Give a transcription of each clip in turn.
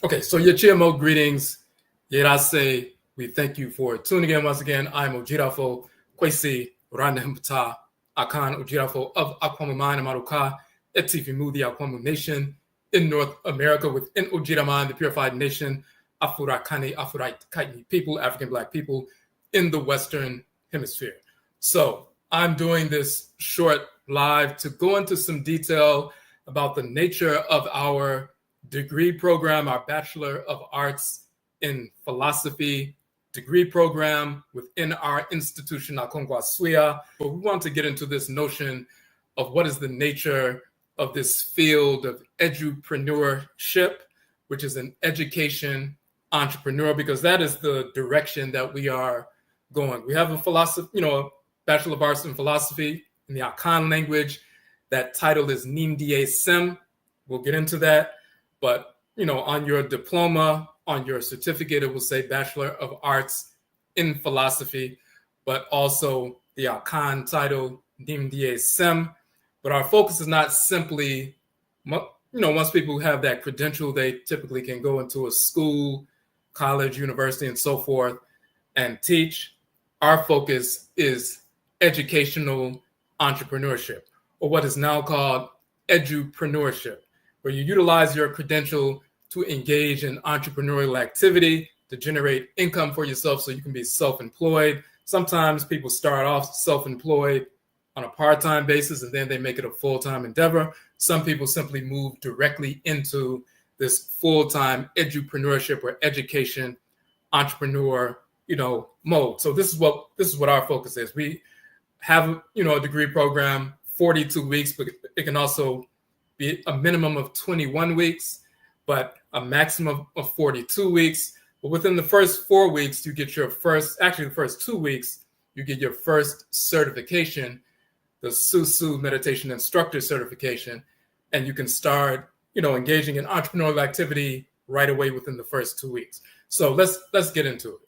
Okay, so your GMO greetings. Yerase, we thank you for tuning in once again. I'm Odwirafo, Kwesi, Ranehmpata, Akan Odwirafo of Akwamuman Maruka, Etifimu, the Akwamu Nation in North America within Ojiraman, the purified nation, Afurakani, Afuraitkaitnit people, African Black people in the Western Hemisphere. So I'm doing this short live to go into some detail about the nature of our degree program, our Bachelor of Arts in Philosophy degree program within our institution, AKONGUASUA. But we want to get into this notion of what is the nature of this field of edupreneurship, which is an education entrepreneur, because that is the direction that we are going. We have a philosophy, Bachelor of Arts in Philosophy in the Akan language. That title is NIMDEESEM. We'll get into that. But, on your diploma, on your certificate, it will say Bachelor of Arts in Philosophy, but also the Akan title, NIMDEESEM. But our focus is not simply, once people have that credential, they typically can go into a school, college, university, and so forth and teach. Our focus is educational entrepreneurship, or what is now called edupreneurship, where you utilize your credential to engage in entrepreneurial activity to generate income for yourself so you can be self-employed. Sometimes people start off self-employed on a part-time basis and then they make it a full-time endeavor. Some people simply move directly into this full-time edupreneurship or education entrepreneur, mode. So this is what our focus is. We have, a degree program, 42 weeks, but it can also be a minimum of 21 weeks, but a maximum of 42 weeks. But within the first 4 weeks, you get the first 2 weeks, you get your first certification, the Susu Meditation Instructor certification, and you can start, engaging in entrepreneurial activity right away within the first 2 weeks. So let's get into it.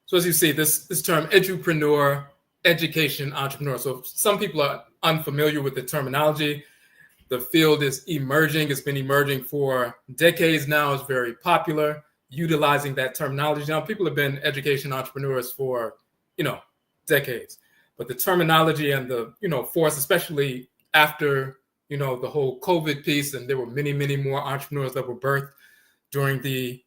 So as you see, this term edupreneur, education entrepreneur. So some people are unfamiliar with the terminology. The field is emerging. It's been emerging for decades now. It's very popular, utilizing that terminology. Now, people have been education entrepreneurs for, decades. But the terminology and the, force, especially after, the whole COVID piece, and there were many, many more entrepreneurs that were birthed during the,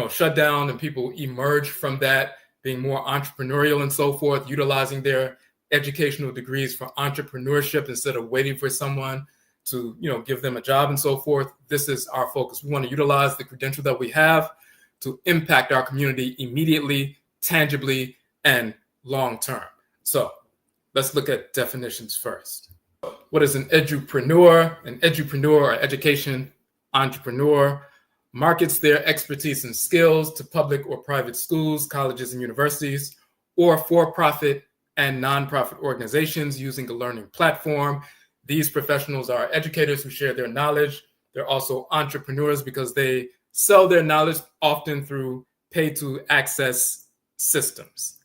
shutdown, and people emerged from that being more entrepreneurial and so forth, utilizing their educational degrees for entrepreneurship instead of waiting for someone to, give them a job and so forth. This is our focus. We want to utilize the credential that we have to impact our community immediately, tangibly, and long-term. So let's look at definitions first. What is an edupreneur? An edupreneur or education entrepreneur markets their expertise and skills to public or private schools, colleges, and universities, or for-profit and nonprofit organizations using a learning platform. These professionals are educators who share their knowledge. They're also entrepreneurs because they sell their knowledge often through pay-to-access systems.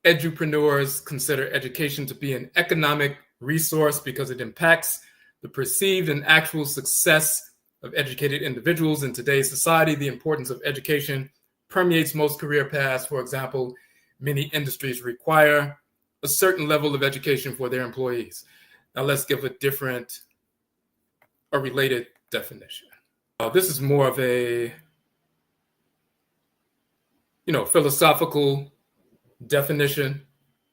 Edupreneurs consider education to be an economic resource because it impacts the perceived and actual success of educated individuals in today's society. The importance of education permeates most career paths. For example, many industries require a certain level of education for their employees. Now let's give a related definition. This is more of a, philosophical definition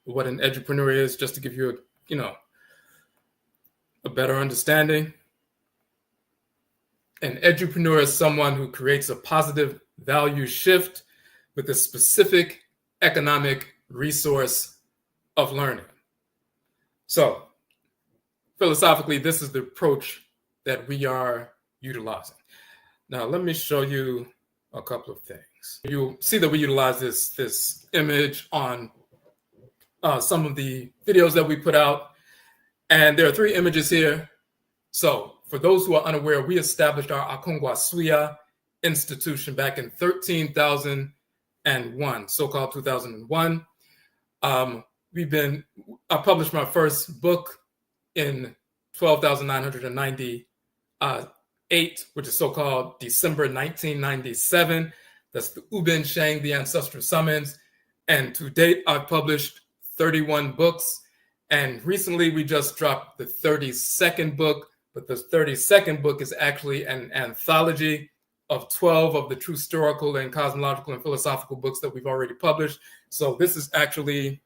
of what an edupreneur is, just to give you a better understanding. An edupreneur is someone who creates a positive value shift with a specific economic resource of learning. So philosophically, this is the approach that we are utilizing. Now, let me show you a couple of things. You'll see that we utilize this image on some of the videos that we put out. And there are 3 images here. So for those who are unaware, we established our AKONGUASUA institution back in 13,001, so-called 2001. I published my first book in 12,990 8, which is so-called December 1997. That's the Ubin Shang, the Ancestral Summons. And to date, I've published 31 books. And recently, we just dropped the 32nd book. But the 32nd book is actually an anthology of 12 of the true historical and cosmological and philosophical books that we've already published. So this is actually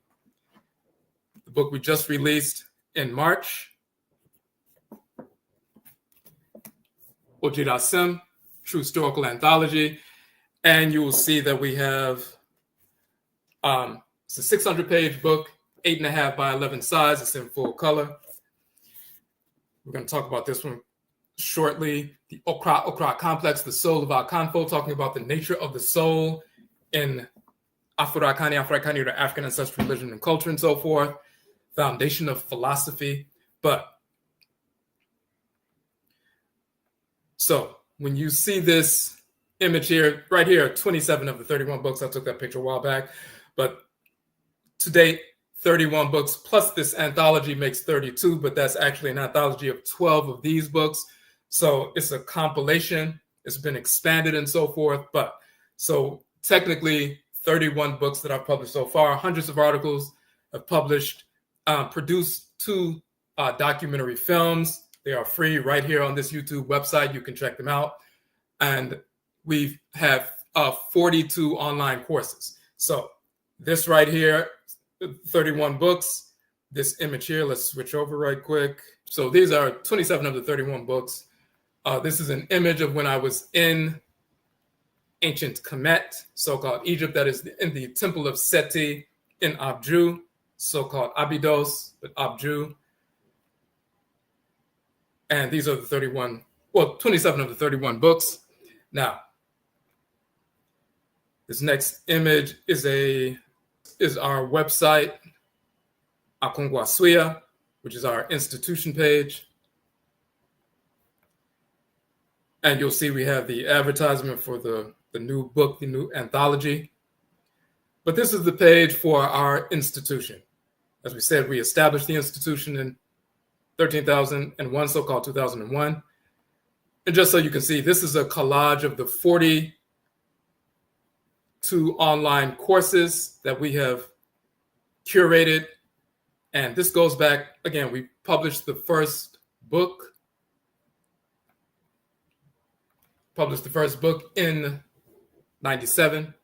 the book we just released in March. NIMDEESEM, True Historical Anthology. And you will see that we have, it's a 600-page book, 8.5 by 11 size. It's in full color. We're going to talk about this one shortly. The Okra complex, the soul of Akan, talking about the nature of the soul in Afuraitkaitnit, or African ancestral religion and culture and so forth. Foundation of philosophy. So when you see this image here, right here, 27 of the 31 books, I took that picture a while back, but to date, 31 books plus this anthology makes 32, but that's actually an anthology of 12 of these books. So it's a compilation. It's been expanded and so forth. But so technically 31 books that I've published so far, hundreds of articles I've published, produced 2 documentary films. They are free right here on this YouTube website. You can check them out. And we have 42 online courses. So this right here, 31 books. This image here, let's switch over right quick. So these are 27 of the 31 books. This is an image of when I was in ancient Kemet, so-called Egypt, that is in the Temple of Seti in Abju, so-called Abydos, but Abju. And these are the 27 of the 31 books. Now, this next image is our website, AKONGUASUA, which is our institution page. And you'll see we have the advertisement for the new book, the new anthology. But this is the page for our institution. As we said, we established the institution in 13,001, so-called 2001. And just so you can see, this is a collage of the 42 online courses that we have curated. And this goes back, again, we published the first book in 97,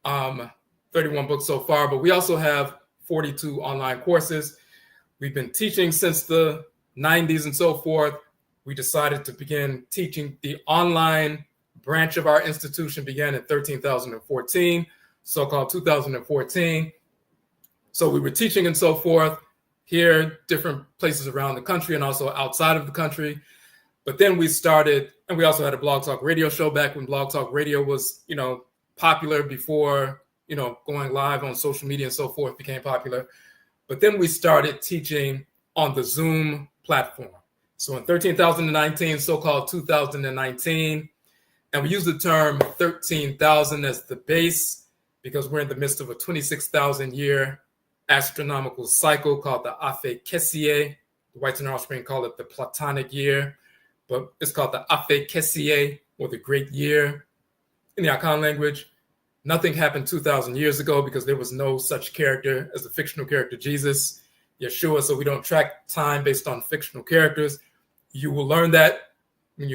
31 books so far, but we also have 42 online courses. We've been teaching since the 90s and so forth. We decided to begin teaching. The online branch of our institution began in 13,014, so-called 2014. So we were teaching and so forth here, different places around the country and also outside of the country. But then we started, and we also had a Blog Talk Radio show back when Blog Talk Radio was, popular before, going live on social media and so forth became popular. But then we started teaching on the Zoom platform. So in 13,019, so-called 2019, and we use the term 13,000 as the base because we're in the midst of a 26,000-year astronomical cycle called the Afuraitkaitnit. The whites and offspring call it the Platonic year, but it's called the Afuraitkaitnit, or the Great Year in the Akan language. Nothing happened 2,000 years ago because there was no such character as the fictional character Jesus, Yeshua, so we don't track time based on fictional characters. You will learn that when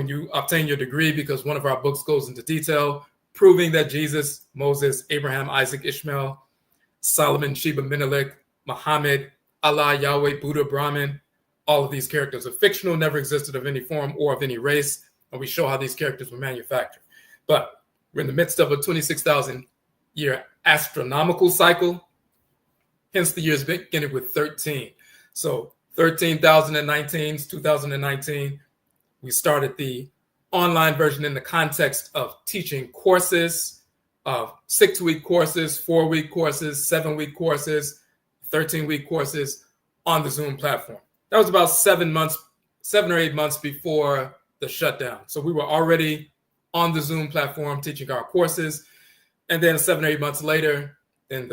you obtain your degree, because one of our books goes into detail proving that Jesus, Moses, Abraham, Isaac, Ishmael, Solomon, Sheba, Menelik, Muhammad, Allah, Yahweh, Buddha, Brahman, all of these characters are fictional, never existed of any form or of any race, and we show how these characters were manufactured. But we're in the midst of a 26,000-year astronomical cycle, hence the years beginning with 13. So 13,019, 2019, we started the online version in the context of teaching courses, 6-week courses, 4-week courses, 7-week courses, 13-week courses on the Zoom platform. That was about 7 or 8 months before the shutdown. So we were already on the Zoom platform teaching our courses. And then 7 or 8 months later, then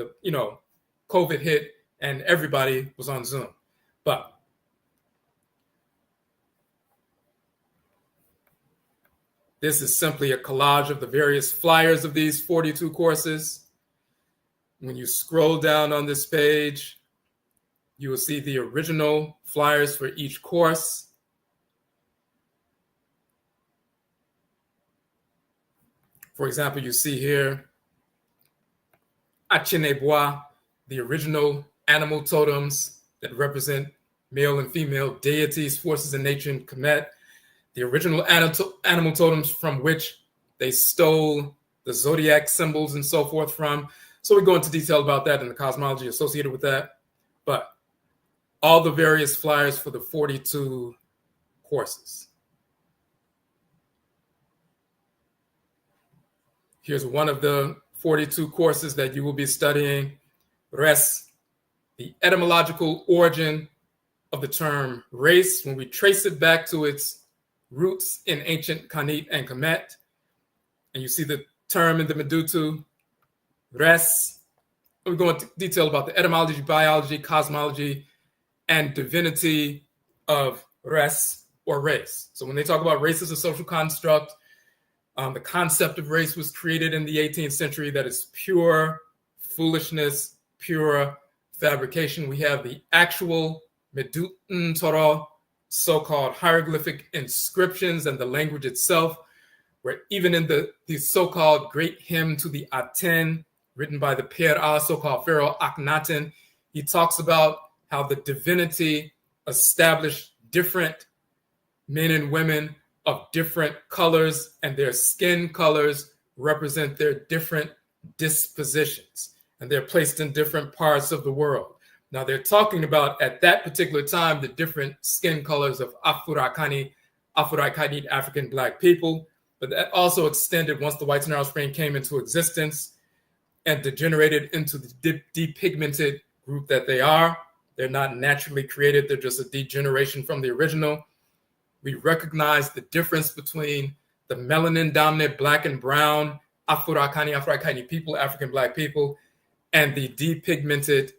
COVID hit and everybody was on Zoom. But This is simply a collage of the various flyers of these 42 courses. When you scroll down on this page, you will see the original flyers for each course. For example, you see here, Achinebois, the original animal totems that represent male and female deities, forces in nature, and Kemet, the original animal totems from which they stole the zodiac symbols and so forth from. So we go into detail about that and the cosmology associated with that. But all the various flyers for the 42 courses. Here's one of the 42 courses that you will be studying. Res, the etymological origin of the term race, when we trace it back to its roots in ancient Kanit and Kemet. And you see the term in the Medutu, res. We go into detail about the etymology, biology, cosmology, and divinity of res or race. So when they talk about race as a social construct, the concept of race was created in the 18th century. That is pure foolishness, pure fabrication. We have the actual Medutun Torah, so-called hieroglyphic inscriptions, and the language itself, where even in the so-called great hymn to the Aten, written by the Pera, so-called Pharaoh Akhenaten, he talks about how the divinity established different men and women of different colors, and their skin colors represent their different dispositions, and they're placed in different parts of the world. Now, they're talking about, at that particular time, the different skin colors of Afurakani, Afuraitkaitnit, African Black people, but that also extended once the White Nile Spring came into existence and degenerated into the depigmented group that they are. They're not naturally created. They're just a degeneration from the original. We recognize the difference between the melanin-dominant Black and brown Afurakani, Afuraitkaitnit people, African Black people, and the depigmented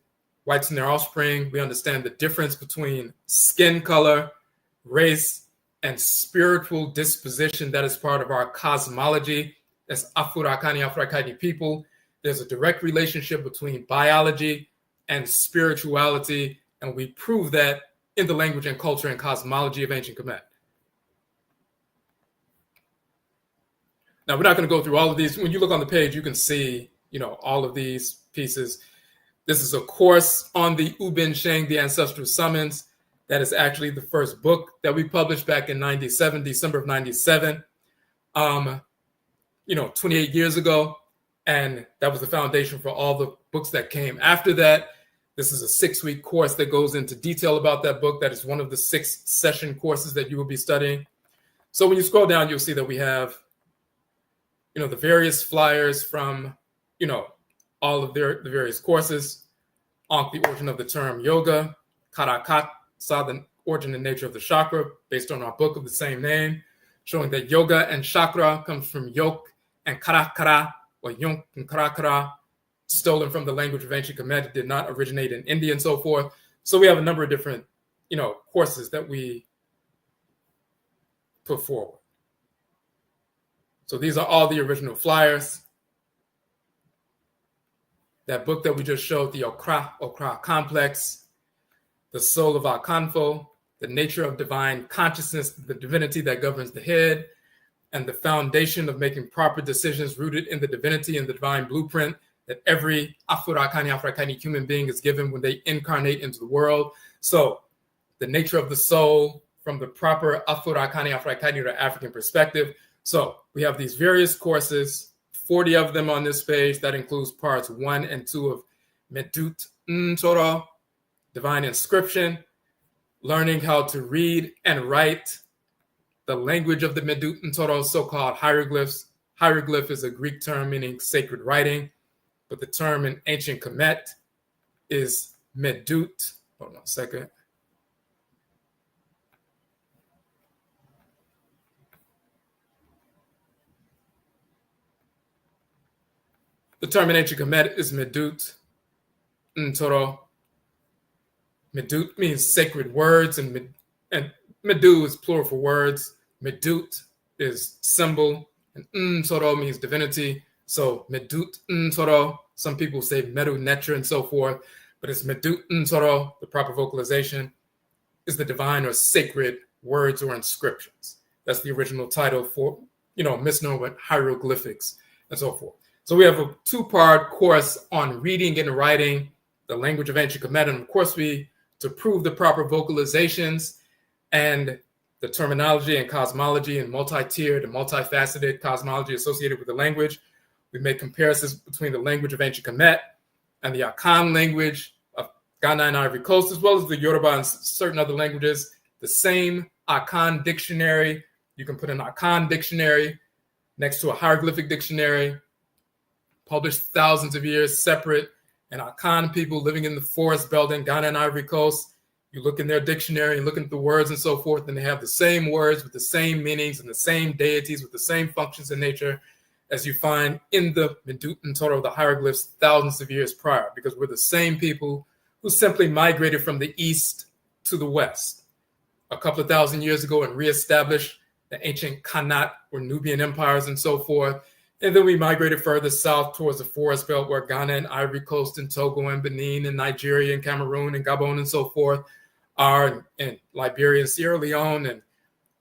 whites and their offspring. We understand the difference between skin color, race, and spiritual disposition that is part of our cosmology as Afurakani, Afuraitkaitnit people. There's a direct relationship between biology and spirituality, and we prove that in the language and culture and cosmology of ancient Kemet. Now, we're not going to go through all of these. When you look on the page, you can see, all of these pieces. This is a course on the Ubin Sheng, the Ancestral Summons. That is actually the first book that we published back in December of 97, 28 years ago. And that was the foundation for all the books that came after that. This is a 6-week course that goes into detail about that book. That is one of the 6 session courses that you will be studying. So when you scroll down, you'll see that we have, the various flyers from, all of the various courses. Ankh, the origin of the term yoga. Karakat, saw the origin and nature of the chakra based on our book of the same name, showing that yoga and chakra comes from yok and karakara, or yonk and karakara, stolen from the language of ancient Kemet. It did not originate in India and so forth. So we have a number of different, courses that we put forward. So these are all the original flyers. That book that we just showed, the Okra Complex, the Soul of Akanfo, the Nature of Divine Consciousness, the divinity that governs the head, and the foundation of making proper decisions rooted in the divinity and the divine blueprint that every Afuraitkaitnit human being is given when they incarnate into the world. So the nature of the soul from the proper Afuraitkaitnit or African perspective. So we have these various courses, 40 of them on this page. That includes parts 1 and 2 of Medut Torah, divine inscription, learning how to read and write the language of the Medut Torah, so-called hieroglyphs. Hieroglyph is a Greek term meaning sacred writing, but the term in ancient Kemet is Medut. Hold on a second. The term in ancient Kemet is Medut Torah. Medut means sacred words, and Medu is plural for words. Medut is symbol, and Nsoro means divinity. So Medut Nsoro, some people say Medu Netra and so forth, but it's Medut Nsoro, the proper vocalization, is the divine or sacred words or inscriptions. That's the original title for, misnomer with hieroglyphics and so forth. So we have a 2-part course on reading and writing the language of ancient Kemet, and of course to prove the proper vocalizations and the terminology and cosmology and multi-tiered and multifaceted cosmology associated with the language. We make comparisons between the language of ancient Kemet and the Akan language of Ghana and Ivory Coast, as well as the Yoruba and certain other languages. The same Akan dictionary, you can put an Akan dictionary next to a hieroglyphic dictionary, published thousands of years separate, and Akan people living in the forest belt in Ghana and Ivory Coast, you look in their dictionary and look at the words and so forth, and they have the same words with the same meanings and the same deities with the same functions in nature as you find in the Medut Nsoro, the hieroglyphs, thousands of years prior, because we're the same people who simply migrated from the east to the west a couple of thousand years ago and reestablished the ancient Khanate or Nubian empires and so forth. And then we migrated further south towards the forest belt where Ghana and Ivory Coast and Togo and Benin and Nigeria and Cameroon and Gabon and so forth are, and Liberia and Sierra Leone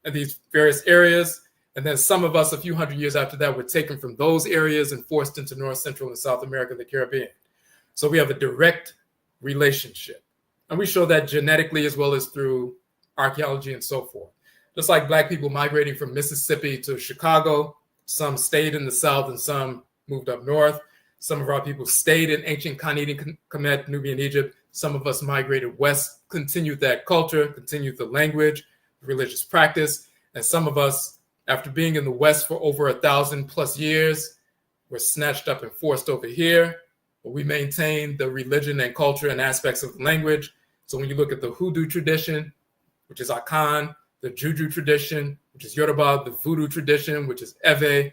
and these various areas. And then some of us a few hundred years after that were taken from those areas and forced into North, Central, and South America and the Caribbean. So we have a direct relationship. And we show that genetically as well as through archaeology and so forth. Just like Black people migrating from Mississippi to Chicago, some stayed in the South and some moved up north. Some of our people stayed in ancient Khanate, Kemet, Nubian Egypt. Some of us migrated west, continued that culture, continued the language, the religious practice. And some of us, after being in the West for over 1,000+ years, were snatched up and forced over here. But we maintain the religion and culture and aspects of the language. So when you look at the Hoodoo tradition, which is Akan, the Juju tradition, which is Yoruba, the Voodoo tradition, which is Ewe,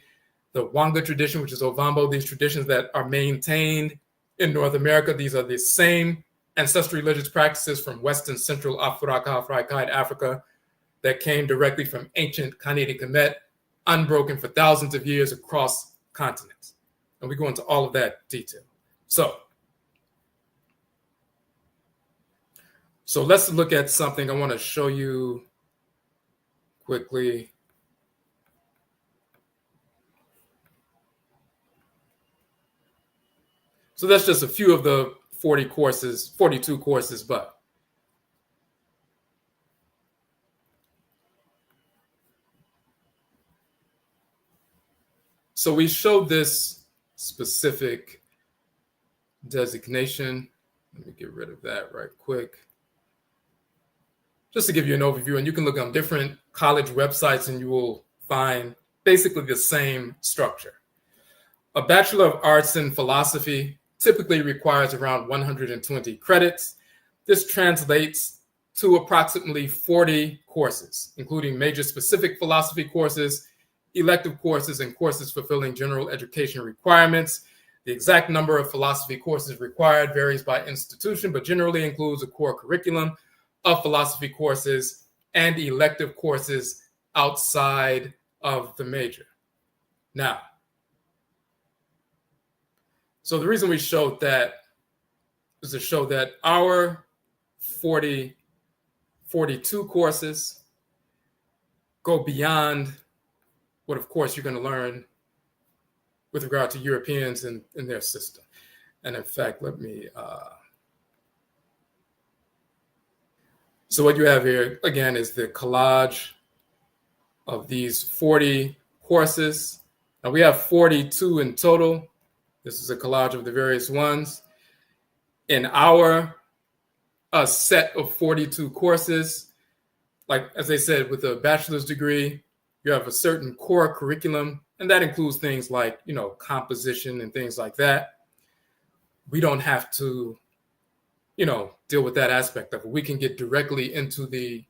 the Wanga tradition, which is Ovambo, these traditions that are maintained in North America, these are the same ancestral religious practices from West and Central Afuraitkaitnit Africa that came directly from ancient Khanate Kemet, unbroken for thousands of years across continents. And we go into all of that detail. So let's look at something I want to show you quickly. So that's just a few of the 42 courses, but so we showed this specific designation. Let me get rid of that right quick. Just to give you an overview, and you can look on different college websites and you will find basically the same structure. A Bachelor of Arts in Philosophy typically requires around 120 credits. This translates to approximately 40 courses, including major specific philosophy courses, elective courses, and courses fulfilling general education requirements. The exact number of philosophy courses required varies by institution, but generally includes a core curriculum of philosophy courses and elective courses outside of the major. Now, so the reason we showed that is to show that our 42 courses go beyond what, of course, you're going to learn with regard to Europeans and their system. And in fact, let me... So what you have here, again, is the collage of these 40 courses. Now we have 42 in total. This is a collage of the various ones. In our set of 42 courses, like as I said, with a bachelor's degree, you have a certain core curriculum, and that includes things like, composition and things like that. We don't have to, deal with that aspect of it. We can get directly into the,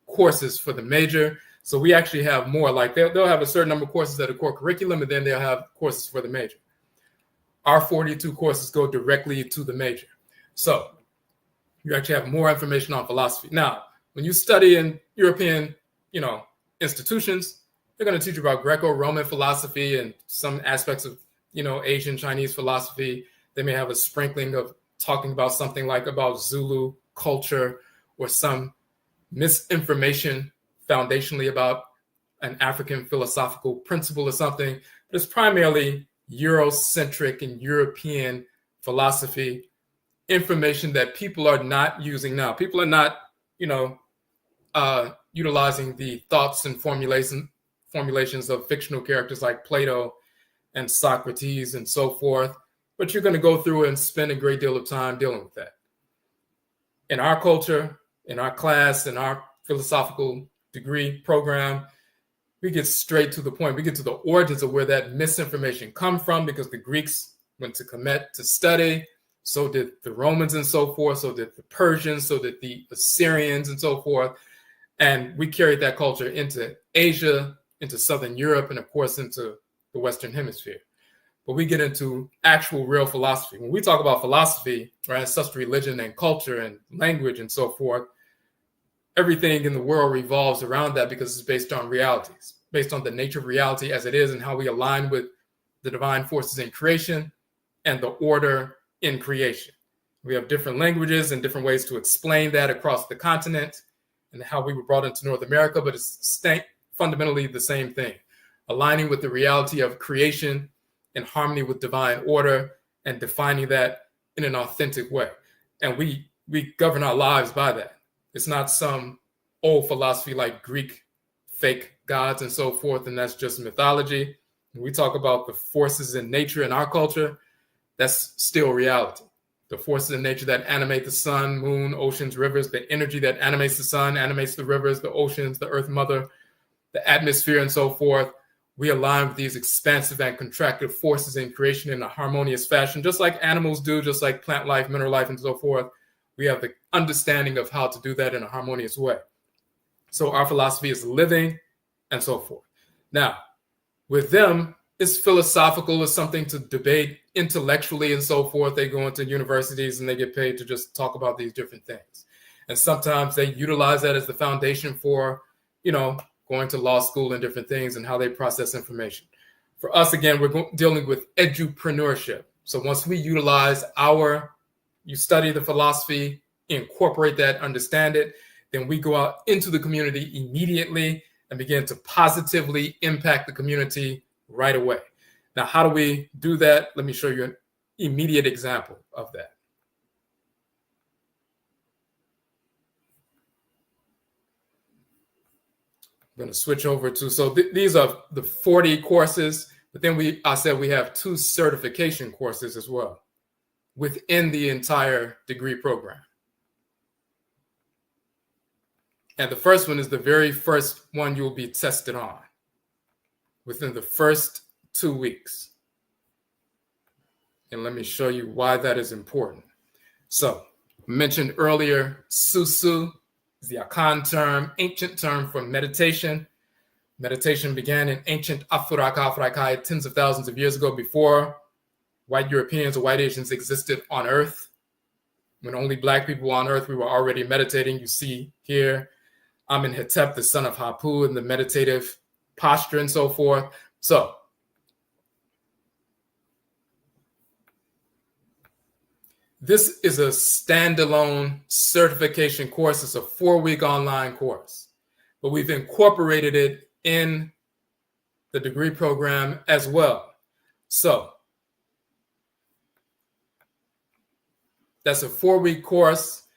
courses for the major. So we actually have more, like they'll have a certain number of courses that are core curriculum, and then they'll have courses for the major. Our 42 courses go directly to the major. So you actually have more information on philosophy. Now, when you study in European, institutions, they're going to teach you about Greco-Roman philosophy and some aspects of, Asian Chinese philosophy. They may have a sprinkling of talking about something like about Zulu culture or some misinformation foundationally about an African philosophical principle or something. But it's primarily Eurocentric and European philosophy, information that people are not using now. People are not, utilizing the thoughts and formulations of fictional characters like Plato and Socrates and so forth. But you're going to go through and spend a great deal of time dealing with that. In our culture, in our class, in our philosophical degree program, we get straight to the point. We get to the origins of where that misinformation come from, because the Greeks went to Kemet to study. So did the Romans and so forth. So did the Persians. So did the Assyrians and so forth. And we carried that culture into Asia, into Southern Europe, and of course into the Western Hemisphere. But we get into actual real philosophy. When we talk about philosophy, right, it's such religion and culture and language and so forth, everything in the world revolves around that, because it's based on realities, based on the nature of reality as it is and how we align with the divine forces in creation and the order in creation. We have different languages and different ways to explain that across the continent and how we were brought into North America, but it's fundamentally the same thing, aligning with the reality of creation in harmony with divine order and defining that in an authentic way. And we govern our lives by that. It's not some old philosophy like Greek fake gods and so forth, and that's just mythology. When we talk about the forces in nature in our culture, that's still reality. The forces in nature that animate the sun, moon, oceans, rivers, the energy that animates the sun, animates the rivers, the oceans, the earth mother, the atmosphere, and so forth. We align with these expansive and contractive forces in creation in a harmonious fashion, just like animals do, just like plant life, mineral life, and so forth. We have the understanding of how to do that in a harmonious way. So our philosophy is living and so forth. Now, with them, it's philosophical, it's something to debate intellectually and so forth. They go into universities and they get paid to just talk about these different things. And sometimes they utilize that as the foundation for, going to law school and different things and how they process information. For us, again, we're dealing with edupreneurship. So once we utilize you study the philosophy, incorporate that, understand it, then we go out into the community immediately and begin to positively impact the community right away. Now, how do we do that? Let me show you an immediate example of that. I'm going to switch over to, so these are the 40 courses, but then I said we have 2 certification courses as well within the entire degree program. And the first one is the very first one you'll be tested on within the first 2 weeks. And let me show you why that is important. So, I mentioned earlier, Susu is the Akan term, ancient term for meditation. Meditation began in ancient Afuraitkaitnit tens of thousands of years ago, before white Europeans or white Asians existed on Earth. When only Black people were on Earth, we were already meditating. You see here, Amenhotep, the son of Hapu, in the meditative posture and so forth. So, this is a standalone certification course. It's a 4-week online course, but we've incorporated it in the degree program as well. So that's a 4-week course.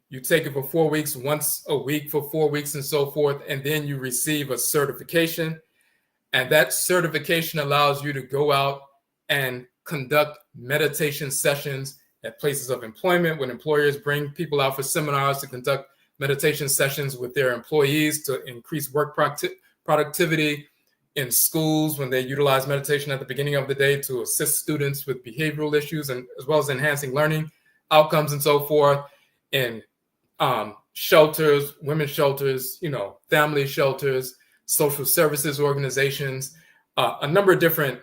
You take it for 4 weeks, once a week for 4 weeks and so forth, and then you receive a certification. And that certification allows you to go out and conduct meditation sessions at places of employment, when employers bring people out for seminars to conduct meditation sessions with their employees to increase work productivity, in schools when they utilize meditation at the beginning of the day to assist students with behavioral issues, and as well as enhancing learning outcomes and so forth, in shelters, women's shelters, family shelters, social services organizations, a number of different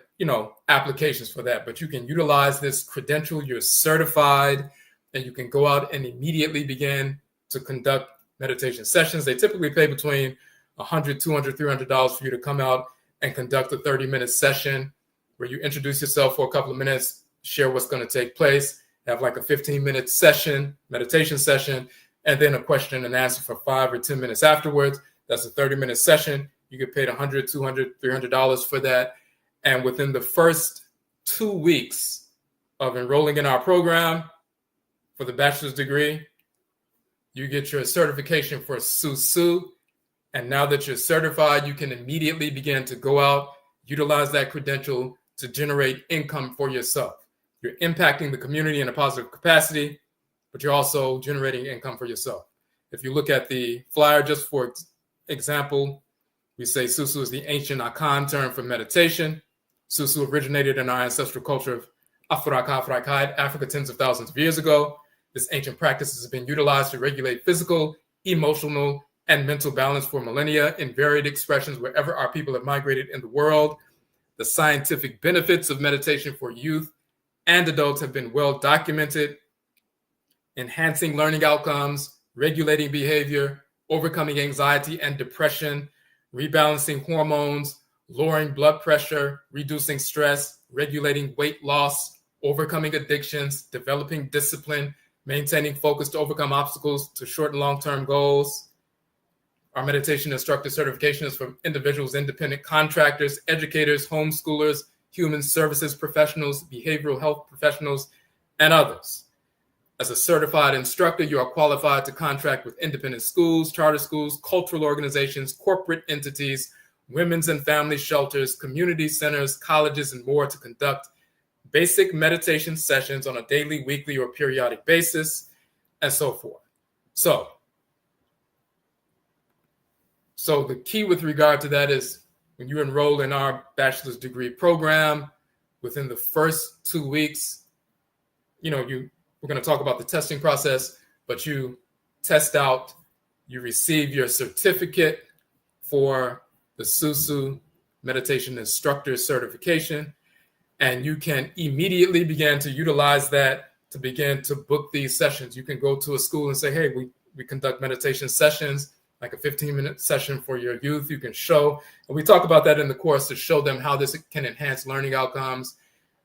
applications for that. But you can utilize this credential, you're certified, and you can go out and immediately begin to conduct meditation sessions. They typically pay between $100, $200, $300 for you to come out and conduct a 30-minute session where you introduce yourself for a couple of minutes, share what's going to take place, have like a 15-minute session, meditation session, and then a question and answer for 5 or 10 minutes afterwards. That's a 30-minute session. You get paid $100, $200, $300 for that. And within the first 2 weeks of enrolling in our program for the bachelor's degree, you get your certification for SUSU. And now that you're certified, you can immediately begin to go out, utilize that credential to generate income for yourself. You're impacting the community in a positive capacity, but you're also generating income for yourself. If you look at the flyer, just for example, we say Susu is the ancient Akan term for meditation. Susu originated in our ancestral culture of Afuraitkaitnit, Africa, tens of thousands of years ago. This ancient practice has been utilized to regulate physical, emotional, and mental balance for millennia in varied expressions wherever our people have migrated in the world. The scientific benefits of meditation for youth and adults have been well documented, enhancing learning outcomes, regulating behavior, overcoming anxiety and depression, rebalancing hormones, lowering blood pressure, reducing stress, regulating weight loss, overcoming addictions, developing discipline, maintaining focus to overcome obstacles to short and long-term goals. Our meditation instructor certification is for individuals, independent contractors, educators, homeschoolers, human services professionals, behavioral health professionals, and others. As a certified instructor, you are qualified to contract with independent schools, charter schools, cultural organizations, corporate entities, women's and family shelters, community centers, colleges, and more to conduct basic meditation sessions on a daily, weekly, or periodic basis, and so forth. So the key with regard to that is when you enroll in our bachelor's degree program, within the first 2 weeks, we're going to talk about the testing process, but you test out, you receive your certificate for the SUSU meditation instructor certification, and you can immediately begin to utilize that to begin to book these sessions. You can go to a school and say, hey, we conduct meditation sessions, like a 15-minute session for your youth. You can show, and we talk about that in the course, to show them how this can enhance learning outcomes,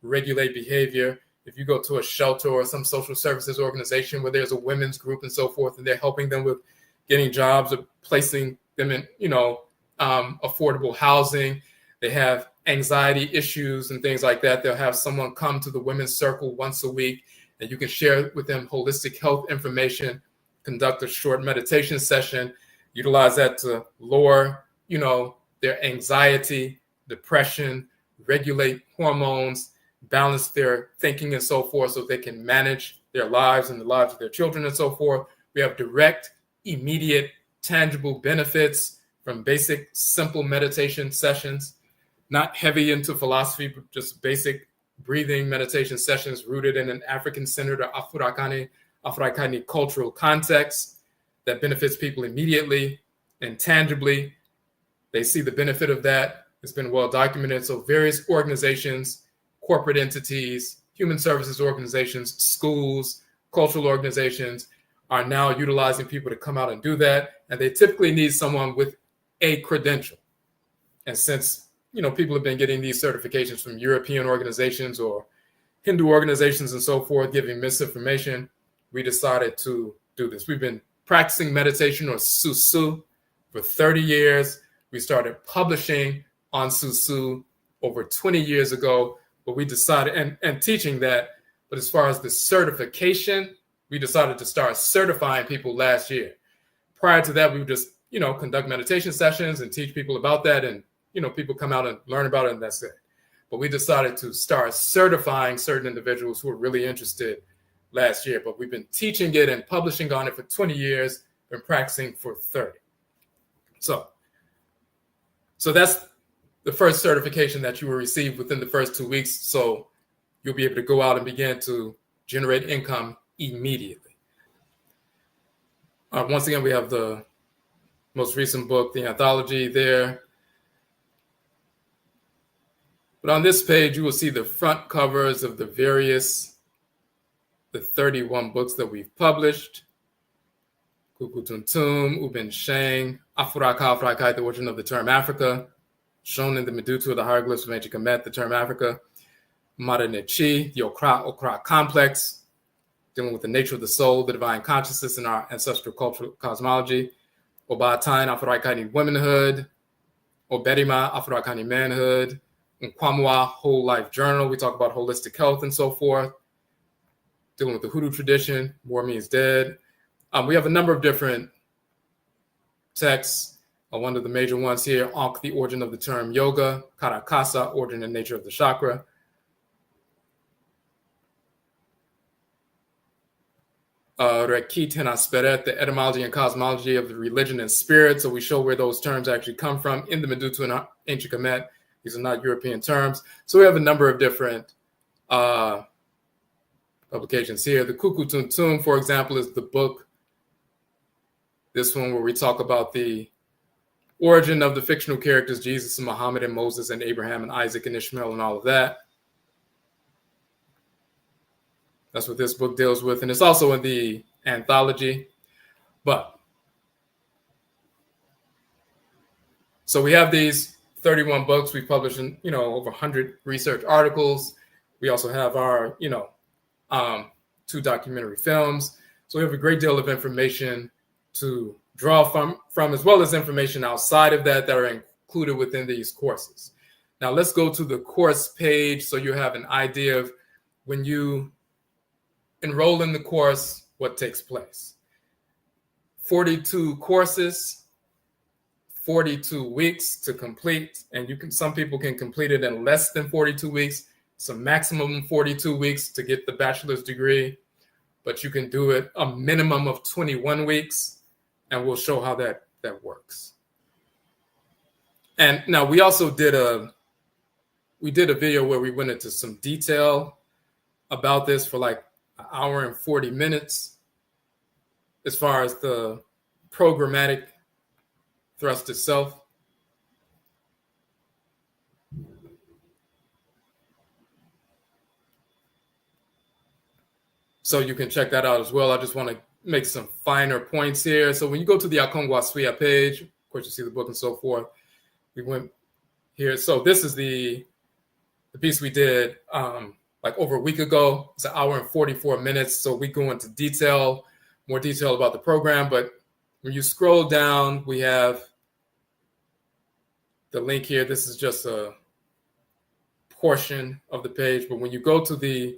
regulate behavior. If you go to a shelter or some social services organization where there's a women's group and so forth, and they're helping them with getting jobs or placing them in, affordable housing, they have anxiety issues and things like that, they'll have someone come to the women's circle once a week, and you can share with them holistic health information, conduct a short meditation session, utilize that to lower, their anxiety, depression, regulate hormones, balance their thinking and so forth, so they can manage their lives and the lives of their children and so forth. We have direct, immediate, tangible benefits from basic, simple meditation sessions, not heavy into philosophy, but just basic breathing meditation sessions rooted in an African-centered or Afuraitkaitnit cultural context that benefits people immediately and tangibly. They see the benefit of that. It's been well documented. So various organizations, corporate entities, human services organizations, schools, cultural organizations are now utilizing people to come out and do that. And they typically need someone with a credential. And since, people have been getting these certifications from European organizations or Hindu organizations and so forth, giving misinformation, we decided to do this. We've been practicing meditation or SUSU for 30 years. We started publishing on SUSU over 20 years ago, but we decided, and teaching that, but as far as the certification, we decided to start certifying people last year. Prior to that, we would just, conduct meditation sessions and teach people about that, and, people come out and learn about it, and that's it. But we decided to start certifying certain individuals who are really interested last year. But we've been teaching it and publishing on it for 20 years, been practicing for 30. So that's the first certification that you will receive within the first 2 weeks. So you'll be able to go out and begin to generate income immediately. Once again, we have the most recent book, the anthology there. But on this page, you will see the front covers of the 31 books that we've published. Kukutuntum, Uben Sheng, Afuraitkaitnit, the origin of the term Africa, shown in the Medusa of the hieroglyphs of ancient Kemet, the term Africa. Madanechi, the Okra complex, dealing with the nature of the soul, the divine consciousness in our ancestral cultural cosmology. Obatain, Afuraitkaitnit, womanhood. Oberima, Afurakani, manhood. Nkwamua, whole life journal. We talk about holistic health and so forth. Dealing with the Hoodoo tradition, war means dead. We have a number of different texts. One of the major ones here, Ankh, the origin of the term yoga. Karakasa, origin and nature of the chakra. Rekit and Asperet, the etymology and cosmology of the religion and spirit. So we show where those terms actually come from in the Medusa and ancient Kemet. These are not European terms. So we have a number of different publications here. The Kuku Tum, for example, is the book. This one where we talk about the origin of the fictional characters, Jesus and Muhammad and Moses and Abraham and Isaac and Ishmael and all of that. That's what this book deals with. And it's also in the anthology. So we have these 31 books. We published in, over 100 research articles. We also have our, 2 documentary films. So we have a great deal of information to draw from, as well as information outside of that are included within these courses. Now let's go to the course page so you have an idea of when you enroll in the course, what takes place. 42 courses, 42 weeks to complete, and some people can complete it in less than 42 weeks. It's a maximum 42 weeks to get the bachelor's degree, but you can do it a minimum of 21 weeks, and we'll show how that works. And now we also did a video where we went into some detail about this for like an hour and 40 minutes as far as the programmatic thrust itself. So you can check that out as well. I just want to make some finer points here. So when you go to the AKONGUASUA page, of course, you see the book and so forth. We went here. So this is the piece we did like over a week ago. It's an hour and 44 minutes. So we go into more detail about the program. But when you scroll down, we have the link here. This is just a portion of the page. But when you go to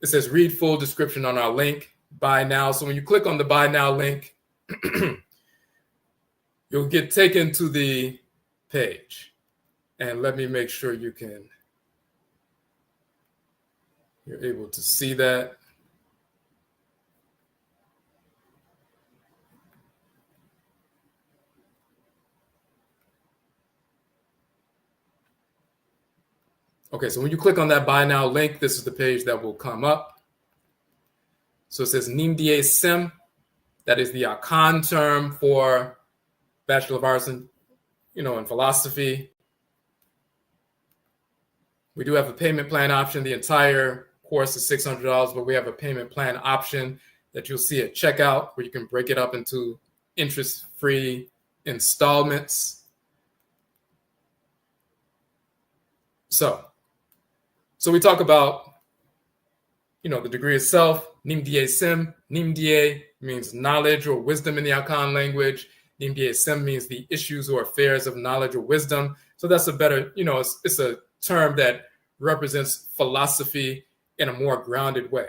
it says read full description on our link, buy now. So when you click on the buy now link, you'll get taken to the page. And let me make sure you're able to see that. Okay, so when you click on that buy now link, this is the page that will come up. So it says NIMDEESEM. That is the Akan term for Bachelor of Arts in philosophy. We do have a payment plan option. The entire course is $600, but we have a payment plan option that you'll see at checkout where you can break it up into interest-free installments. So we talk about, the degree itself, NIMDEESEM. NIMDEE means knowledge or wisdom in the Akan language. NIMDEESEM means the issues or affairs of knowledge or wisdom. So that's a better, it's a term that represents philosophy in a more grounded way.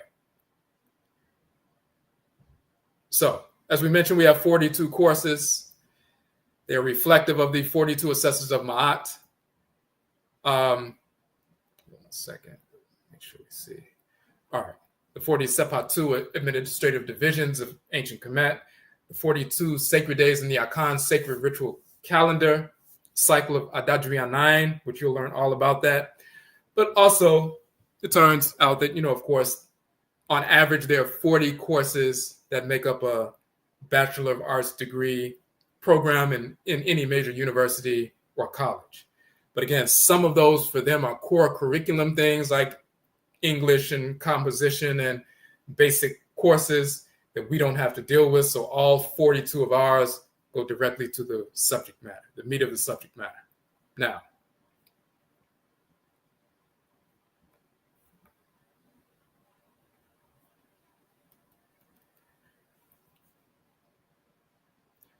So as we mentioned, we have 42 courses. They're reflective of the 42 assessors of Ma'at. One second, make sure we see. All right, the 40 Sepatu administrative divisions of ancient Kemet, the 42 sacred days in the Akan sacred ritual calendar, cycle of Adadrianine, which you'll learn all about that. But also, it turns out that, of course, on average, there are 40 courses that make up a Bachelor of Arts degree program in any major university or college. But again, some of those for them are core curriculum things like English and composition and basic courses that we don't have to deal with. So all 42 of ours go directly to the subject matter, the meat of the subject matter. Now,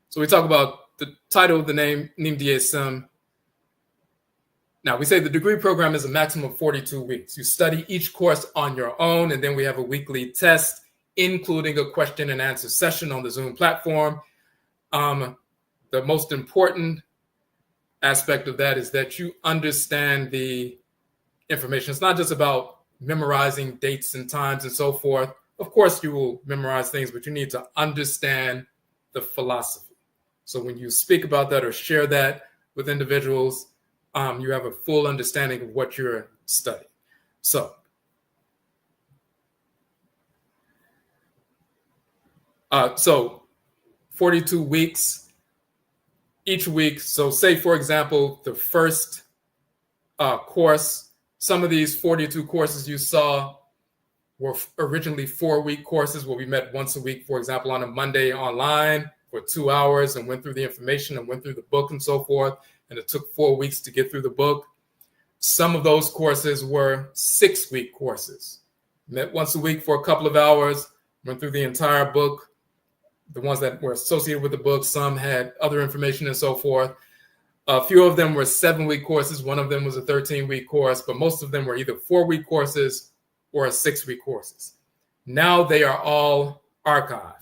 so we talk about the title of the name, NIMDEESEM. Now, we say the degree program is a maximum of 42 weeks. You study each course on your own, and then we have a weekly test, including a question and answer session on the Zoom platform. The most important aspect of that is that you understand the information. It's not just about memorizing dates and times and so forth. Of course, you will memorize things, but you need to understand the philosophy. So when you speak about that or share that with individuals, you have a full understanding of what you're studying. So, 42 weeks, each week. So say, for example, the first course, some of these 42 courses you saw were originally 4-week courses where we met once a week, for example, on a Monday online for 2 hours and went through the information and went through the book and so forth. And it took 4 weeks to get through the book. Some of those courses were 6-week courses. Met once a week for a couple of hours, went through the entire book. The ones that were associated with the book, some had other information and so forth. A few of them were 7-week courses. One of them was a 13-week course, but most of them were either 4-week courses or 6-week courses. Now they are all archived.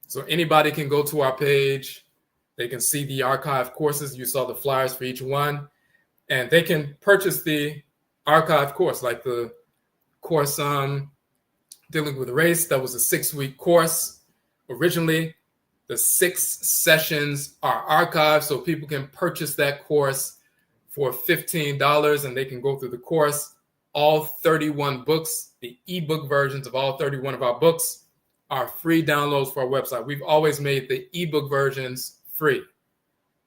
So anybody can go to our page. They can see the archived courses. You saw the flyers for each one. And they can purchase the archived course, like the course dealing with race. That was a 6-week course. Originally, the 6 sessions are archived, so people can purchase that course for $15, and they can go through the course. All 31 books, the ebook versions of all 31 of our books, are free downloads for our website. We've always made the ebook versions free.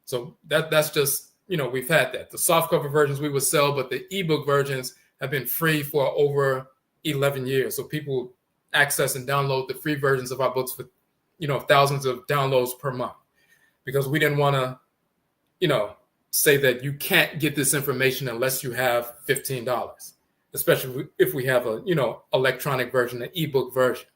So that's just, we've had that. The softcover versions we would sell, but the ebook versions have been free for over 11 years. So people access and download the free versions of our books for thousands of downloads per month, because we didn't want to, say that you can't get this information unless you have $15, especially if we have a, electronic version, an ebook version.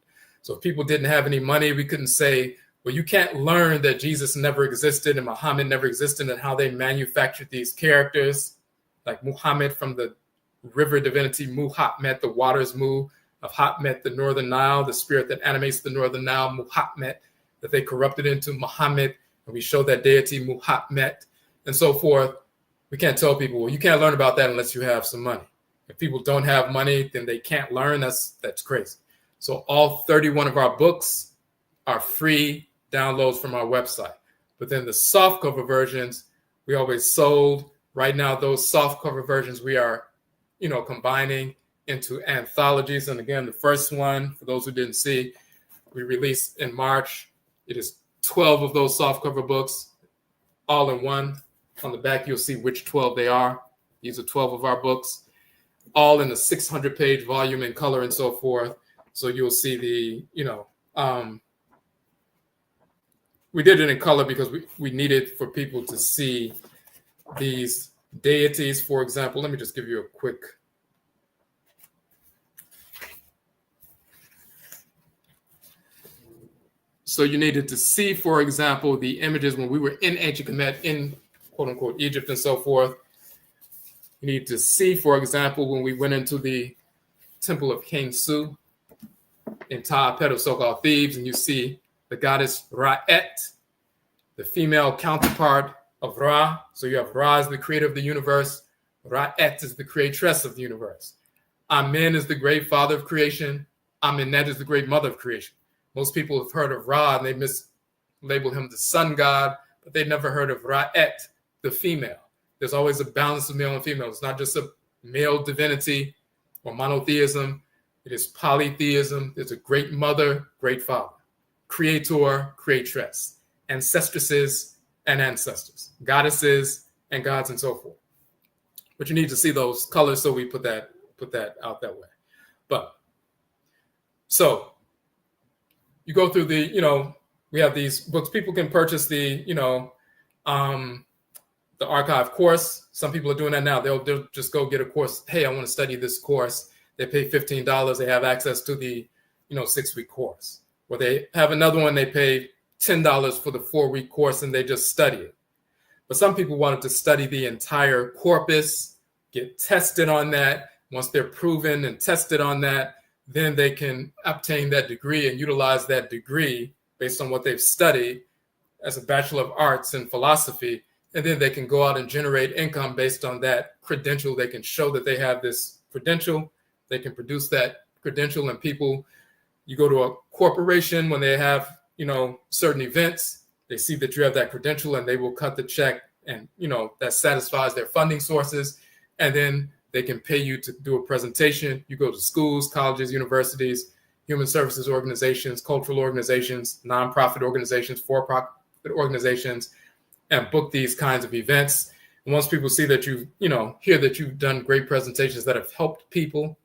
So if people didn't have any money, we couldn't say, well, you can't learn that Jesus never existed and Muhammad never existed and how they manufactured these characters, like Muhammad from the river divinity Muhammad, the waters Mu, of Hatmet, the Northern Nile, the spirit that animates the Northern Nile, Muhammad, that they corrupted into Muhammad, and we show that deity Muhammad, and so forth. We can't tell people, well, you can't learn about that unless you have some money. If people don't have money, then they can't learn. That's crazy. So all 31 of our books are free downloads from our website. But then the softcover versions, we always sold. Right now, those softcover versions we are, combining into anthologies. And again, the first one, for those who didn't see, we released in March. It is 12 of those softcover books, all in one. On the back, you'll see which 12 they are. These are 12 of our books, all in a 600-page volume in color and so forth. So you'll see the, we did it in color because we needed for people to see these deities. For example, let me just give you a quick. So you needed to see, for example, the images when we were in ancient Kemet, in quote unquote Egypt and so forth. You need to see, for example, when we went into the temple of King Su in Ta'apet of so-called Thebes, and you see the goddess Ra'et, the female counterpart of Ra. So you have Ra as the creator of the universe. Ra'et is the creatress of the universe. Amen is the great father of creation. Amenet is the great mother of creation. Most people have heard of Ra and they mislabel him the sun god, but they've never heard of Ra'et, the female. There's always a balance of male and female. It's not just a male divinity or monotheism. It is polytheism. There's a great mother, great father, creator, creatress, ancestresses and ancestors, goddesses and gods and so forth. But you need to see those colors, so we put that out that way. But so you go through the, we we have these books. People can purchase the archive course. Some people are doing that now. They'll just go get a course. Hey, I want to study this course. They pay $15. They have access to the 6-week course. Or they have another one. They pay $10 for the 4-week course and they just study it. But some people wanted to study the entire corpus, get tested on that. Once they're proven and tested on that, then they can obtain that degree and utilize that degree based on what they've studied as a Bachelor of Arts in philosophy. And then they can go out and generate income based on that credential. They can show that they have this credential. They can produce that credential, and people, you go to a corporation when they have, certain events, they see that you have that credential and they will cut the check, and, that satisfies their funding sources. And then they can pay you to do a presentation. You go to schools, colleges, universities, human services organizations, cultural organizations, nonprofit organizations, for-profit organizations, and book these kinds of events. And once people see that hear that you've done great presentations that have helped people,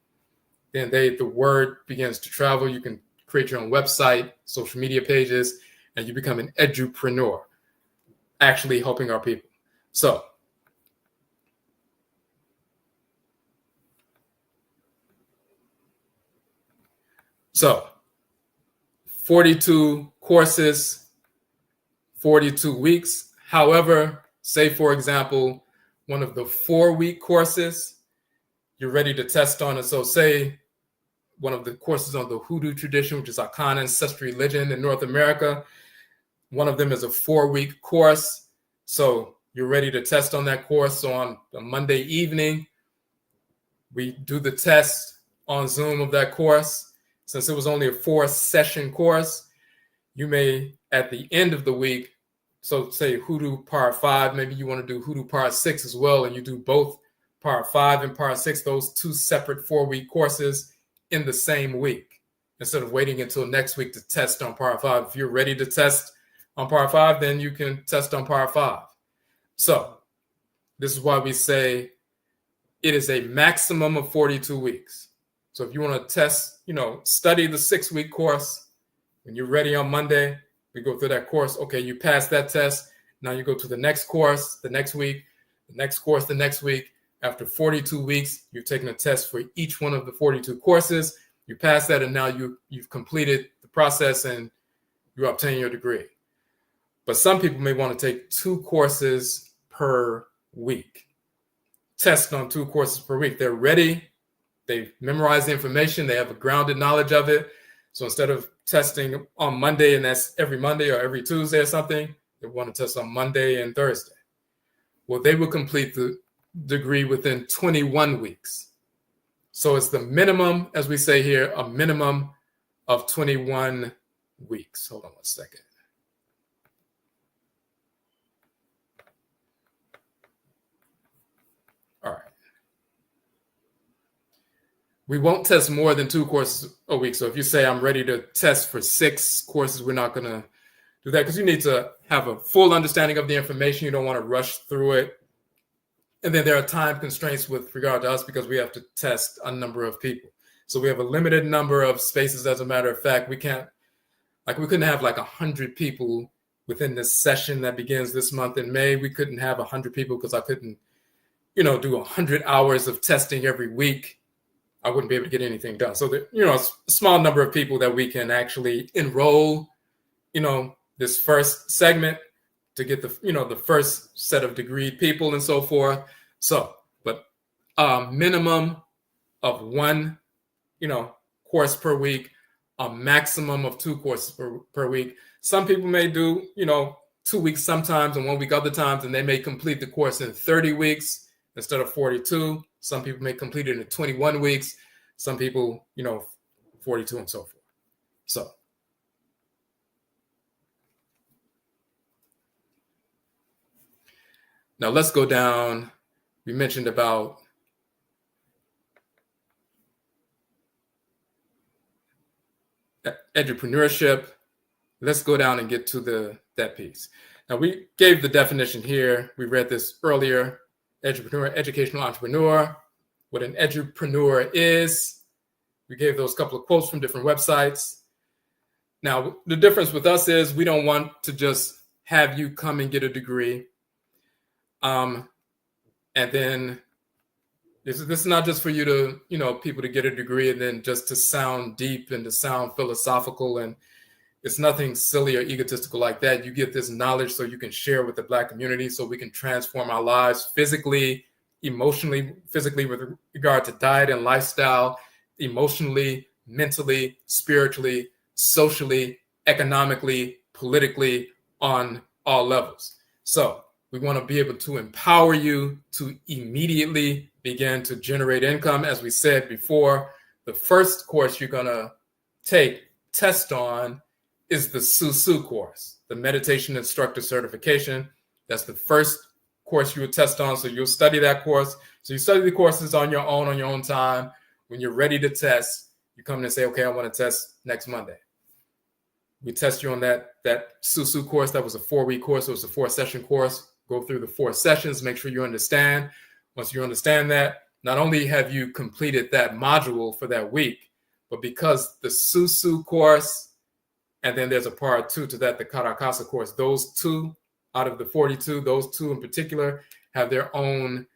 then the word begins to travel. You can create your own website, social media pages, and you become an edupreneur, actually helping our people. So 42 courses, 42 weeks. However, say, for example, one of the 4-week courses, you're ready to test on it. So say one of the courses on the Hoodoo tradition, which is Akan ancestral religion in North America. One of them is a 4-week course. So you're ready to test on that course. So on a Monday evening, we do the test on Zoom of that course. Since it was only a 4-session course, you may, at the end of the week, so say Hoodoo Part 5, maybe you want to do Hoodoo Part 6 as well, and you do both Part 5 and Part 6, those 2 separate 4-week courses in the same week, instead of waiting until next week to test on Part 5. If you're ready to test on Part 5, then you can test on Part 5. So this is why we say it is a maximum of 42 weeks. So if you want to test, study the 6-week course, when you're ready on Monday, we go through that course. Okay, you passed that test. Now you go to the next course the next week, the next course the next week. After 42 weeks, you've taken a test for each one of the 42 courses. You pass that, and now you've completed the process and you obtain your degree. But some people may want to take 2 courses per week. Test on 2 courses per week. They're ready. They've memorized the information. They have a grounded knowledge of it. So instead of testing on Monday, and that's every Monday or every Tuesday or something, they want to test on Monday and Thursday. Well, they will complete the degree within 21 weeks. So it's the minimum, as we say here, a minimum of 21 weeks. Hold on one second. All right. We won't test more than 2 courses a week. So if you say I'm ready to test for 6 courses, we're not going to do that, because you need to have a full understanding of the information. You don't want to rush through it. And then there are time constraints with regard to us, because we have to test a number of people. So we have a limited number of spaces. As a matter of fact, we couldn't have 100 people within this session that begins this month in May. We couldn't have 100 people because I couldn't, do 100 hours of testing every week. I wouldn't be able to get anything done. So a small number of people that we can actually enroll, this first segment to get the first set of degreed people and so forth. So, but minimum of 1, course per week, a maximum of 2 courses per week. Some people may do, 2 weeks sometimes and 1 week other times, and they may complete the course in 30 weeks instead of 42. Some people may complete it in 21 weeks. Some people, 42 and so forth. So now let's go down. We mentioned about edupreneurship. Let's go down and get to that piece. Now we gave the definition here. We read this earlier. Edupreneur, educational entrepreneur. What an edupreneur is. We gave those couple of quotes from different websites. Now, the difference with us is we don't want to just have you come and get a degree. And then this is not just for you to, people to get a degree and then just to sound deep and to sound philosophical. And it's nothing silly or egotistical like that. You get this knowledge so you can share with the Black community, so we can transform our lives physically, emotionally, physically with regard to diet and lifestyle, emotionally, mentally, spiritually, socially, economically, politically, on all levels. So we want to be able to empower you to immediately begin to generate income. As we said before, the first course you're going to take test on is the SUSU course, the Meditation Instructor Certification. That's the first course you would test on. So you'll study that course. So you study the courses on your own time. When you're ready to test, you come in and say, okay, I want to test next Monday. We test you on that SUSU course. That was a 4-week course. So it was a 4-session course. Go through the 4 sessions, make sure you understand. Once you understand that, not only have you completed that module for that week, but because the SUSU course, and then there's a part 2 to that, the Karakasa course, those 2 out of the 42, those 2 in particular have their own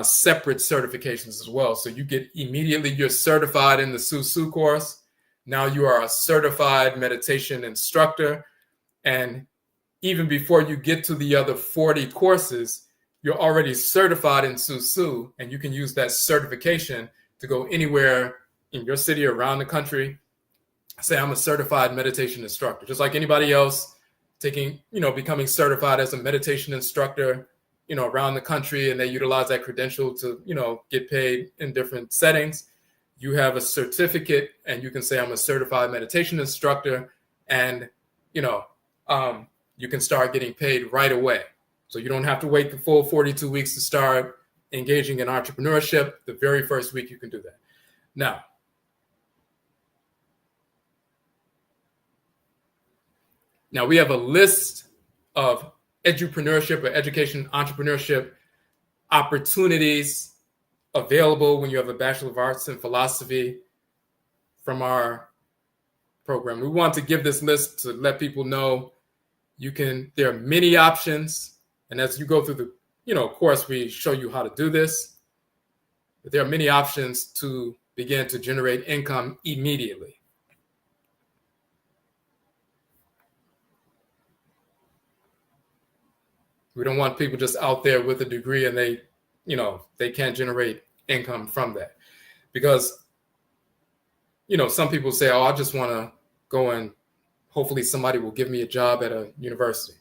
separate certifications as well. So you get immediately, you're certified in the SUSU course. Now you are a certified meditation instructor. And even before you get to the other 40 courses, you're already certified in SUSU, and you can use that certification to go anywhere in your city or around the country. Say, I'm a certified meditation instructor, just like anybody else becoming certified as a meditation instructor, around the country, and they utilize that credential to, get paid in different settings. You have a certificate, and you can say, I'm a certified meditation instructor, and, you can start getting paid right away. So you don't have to wait the full 42 weeks to start engaging in entrepreneurship. The very first week you can do that. Now we have a list of edupreneurship or education entrepreneurship opportunities available when you have a Bachelor of Arts in Philosophy from our program. We want to give this list to let people know there are many options. And as you go through the course, we show you how to do this. But there are many options to begin to generate income immediately. We don't want people just out there with a degree and they can't generate income from that. Because, some people say, oh, I just want to go and hopefully somebody will give me a job at a university.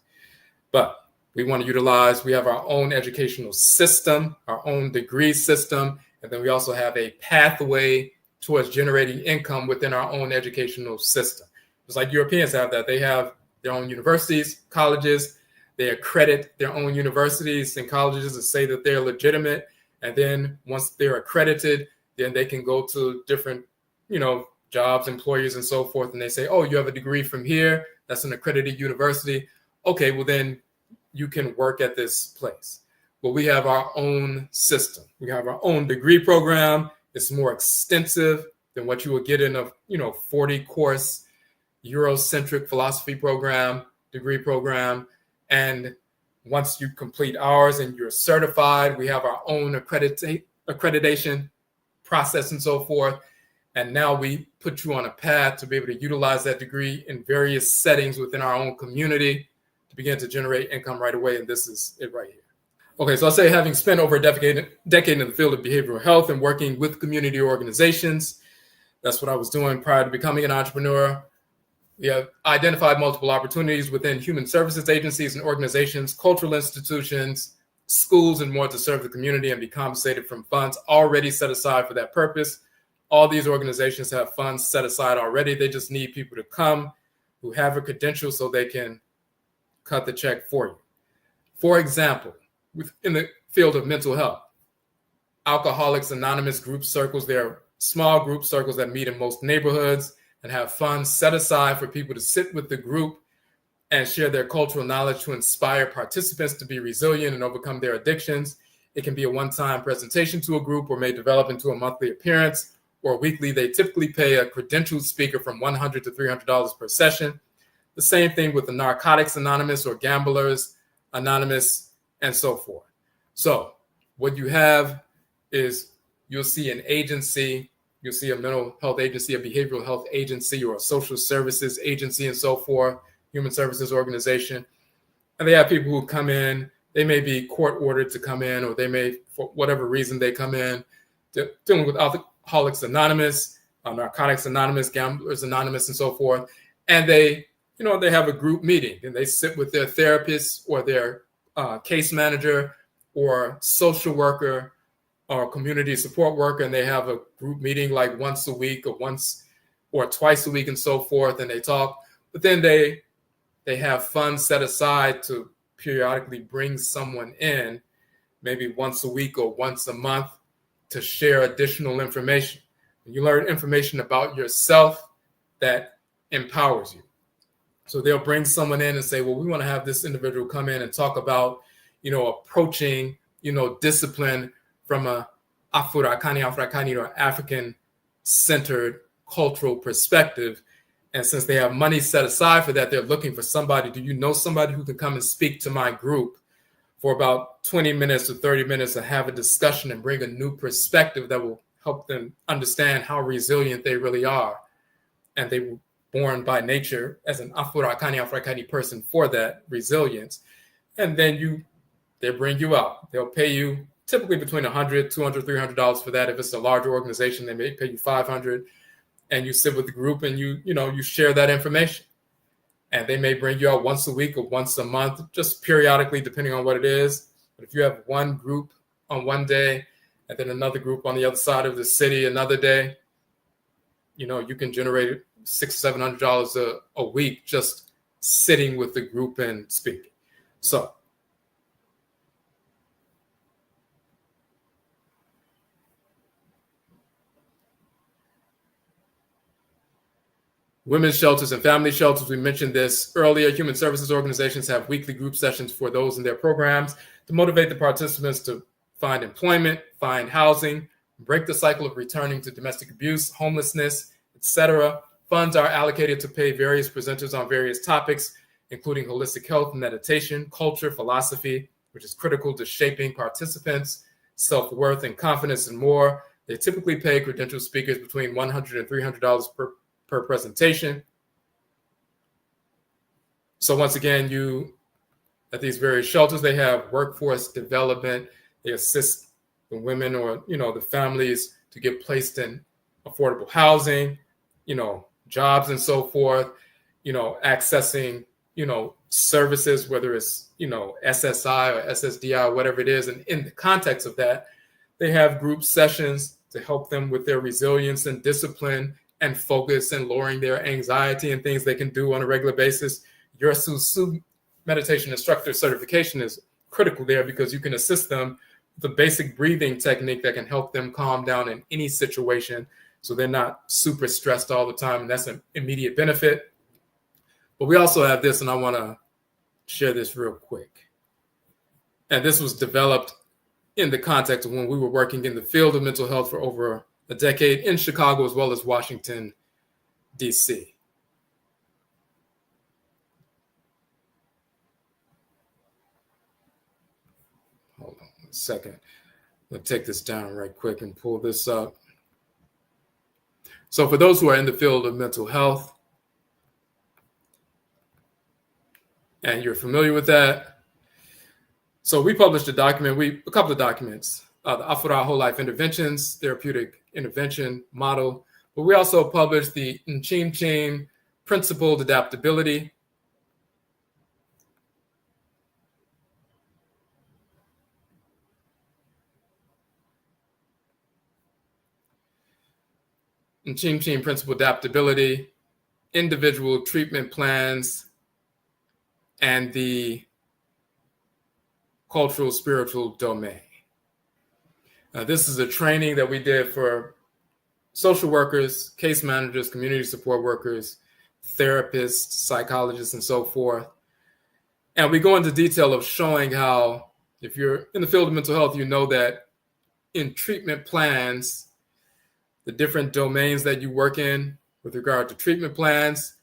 But we want to we have our own educational system, our own degree system, and then we also have a pathway towards generating income within our own educational system. It's like Europeans have that. They have their own universities, colleges. They accredit their own universities and colleges to say that they're legitimate. And then once they're accredited, then they can go to different, jobs, employers, and so forth. And they say, oh, you have a degree from here. That's an accredited university. Okay, well, then you can work at this place. Well, we have our own system. We have our own degree program. It's more extensive than what you would get in a, 40-course Eurocentric philosophy program, degree program. And once you complete ours and you're certified, we have our own accreditation process and so forth. And now we put you on a path to be able to utilize that degree in various settings within our own community to begin to generate income right away. And this is it right here. Okay, so I'll say, having spent over a decade in the field of behavioral health and working with community organizations, that's what I was doing prior to becoming an entrepreneur. We have identified multiple opportunities within human services agencies and organizations, cultural institutions, schools, and more to serve the community and be compensated from funds already set aside for that purpose. All these organizations have funds set aside already. They just need people to come who have a credential so they can cut the check for you. For example, in the field of mental health, Alcoholics Anonymous group circles, they're small group circles that meet in most neighborhoods and have funds set aside for people to sit with the group and share their cultural knowledge to inspire participants to be resilient and overcome their addictions. It can be a one-time presentation to a group or may develop into a monthly appearance or weekly, they typically pay a credentialed speaker from $100 to $300 per session. The same thing with the Narcotics Anonymous or Gamblers Anonymous and so forth. So what you have is you'll see an agency, you'll see a mental health agency, a behavioral health agency, or a social services agency and so forth, human services organization. And they have people who come in, they may be court ordered to come in, or they may, for whatever reason, they come in dealing with Alcoholics Anonymous, Narcotics Anonymous, Gamblers Anonymous, and so forth. And they have a group meeting, and they sit with their therapist or their case manager or social worker or community support worker, and they have a group meeting like once a week or once or twice a week and so forth, and they talk. But then they have funds set aside to periodically bring someone in, maybe once a week or once a month, to share additional information. You learn information about yourself that empowers you. So they'll bring someone in and say, well, we want to have this individual come in and talk about, approaching, discipline from a Afurakani or African-centered cultural perspective. And since they have money set aside for that, they're looking for somebody. Do you know somebody who can come and speak to my group for about 20 minutes or 30 minutes and have a discussion and bring a new perspective that will help them understand how resilient they really are? And they were born by nature as an Afuraitkaitnit person for that resilience. And then they bring you out. They'll pay you typically between $100, $200, $300 for that. If it's a larger organization, they may pay you $500. And you sit with the group and you share that information. And they may bring you out once a week or once a month, just periodically, depending on what it is. But if you have one group on one day and then another group on the other side of the city another day, you can generate $600, $700 a week just sitting with the group and speaking. So women's shelters and family shelters, we mentioned this earlier. Human services organizations have weekly group sessions for those in their programs to motivate the participants to find employment, find housing, break the cycle of returning to domestic abuse, homelessness, etc. Funds are allocated to pay various presenters on various topics, including holistic health, meditation, culture, philosophy, which is critical to shaping participants' self-worth and confidence, and more. They typically pay credentialed speakers between $100 and $300 per presentation. So once again, at these various shelters, they have workforce development. They assist the women or the families to get placed in affordable housing, jobs and so forth, accessing services, whether it's SSI or SSDI, whatever it is. And in the context of that, they have group sessions to help them with their resilience and discipline and focus and lowering their anxiety and things they can do on a regular basis. Your Susu meditation instructor certification is critical there because you can assist them with a basic breathing technique that can help them calm down in any situation so they're not super stressed all the time. And that's an immediate benefit. But we also have this, and I want to share this real quick. And this was developed in the context of when we were working in the field of mental health for over a decade in Chicago as well as Washington, D.C. Hold on a second. Let's take this down right quick and pull this up. So for those who are in the field of mental health and you're familiar with that, so we published a couple of documents, the Afura Whole Life Interventions, Therapeutic Intervention Model, but we also published the NIMDEESEM Principled Adaptability. NIMDEESEM Principled Adaptability, Individual Treatment Plans, and the Cultural Spiritual Domain. This is a training that we did for social workers, case managers, community support workers, therapists, psychologists, and so forth. And we go into detail of showing how, if you're in the field of mental health, you know that in treatment plans, the different domains that you work in with regard to treatment plans.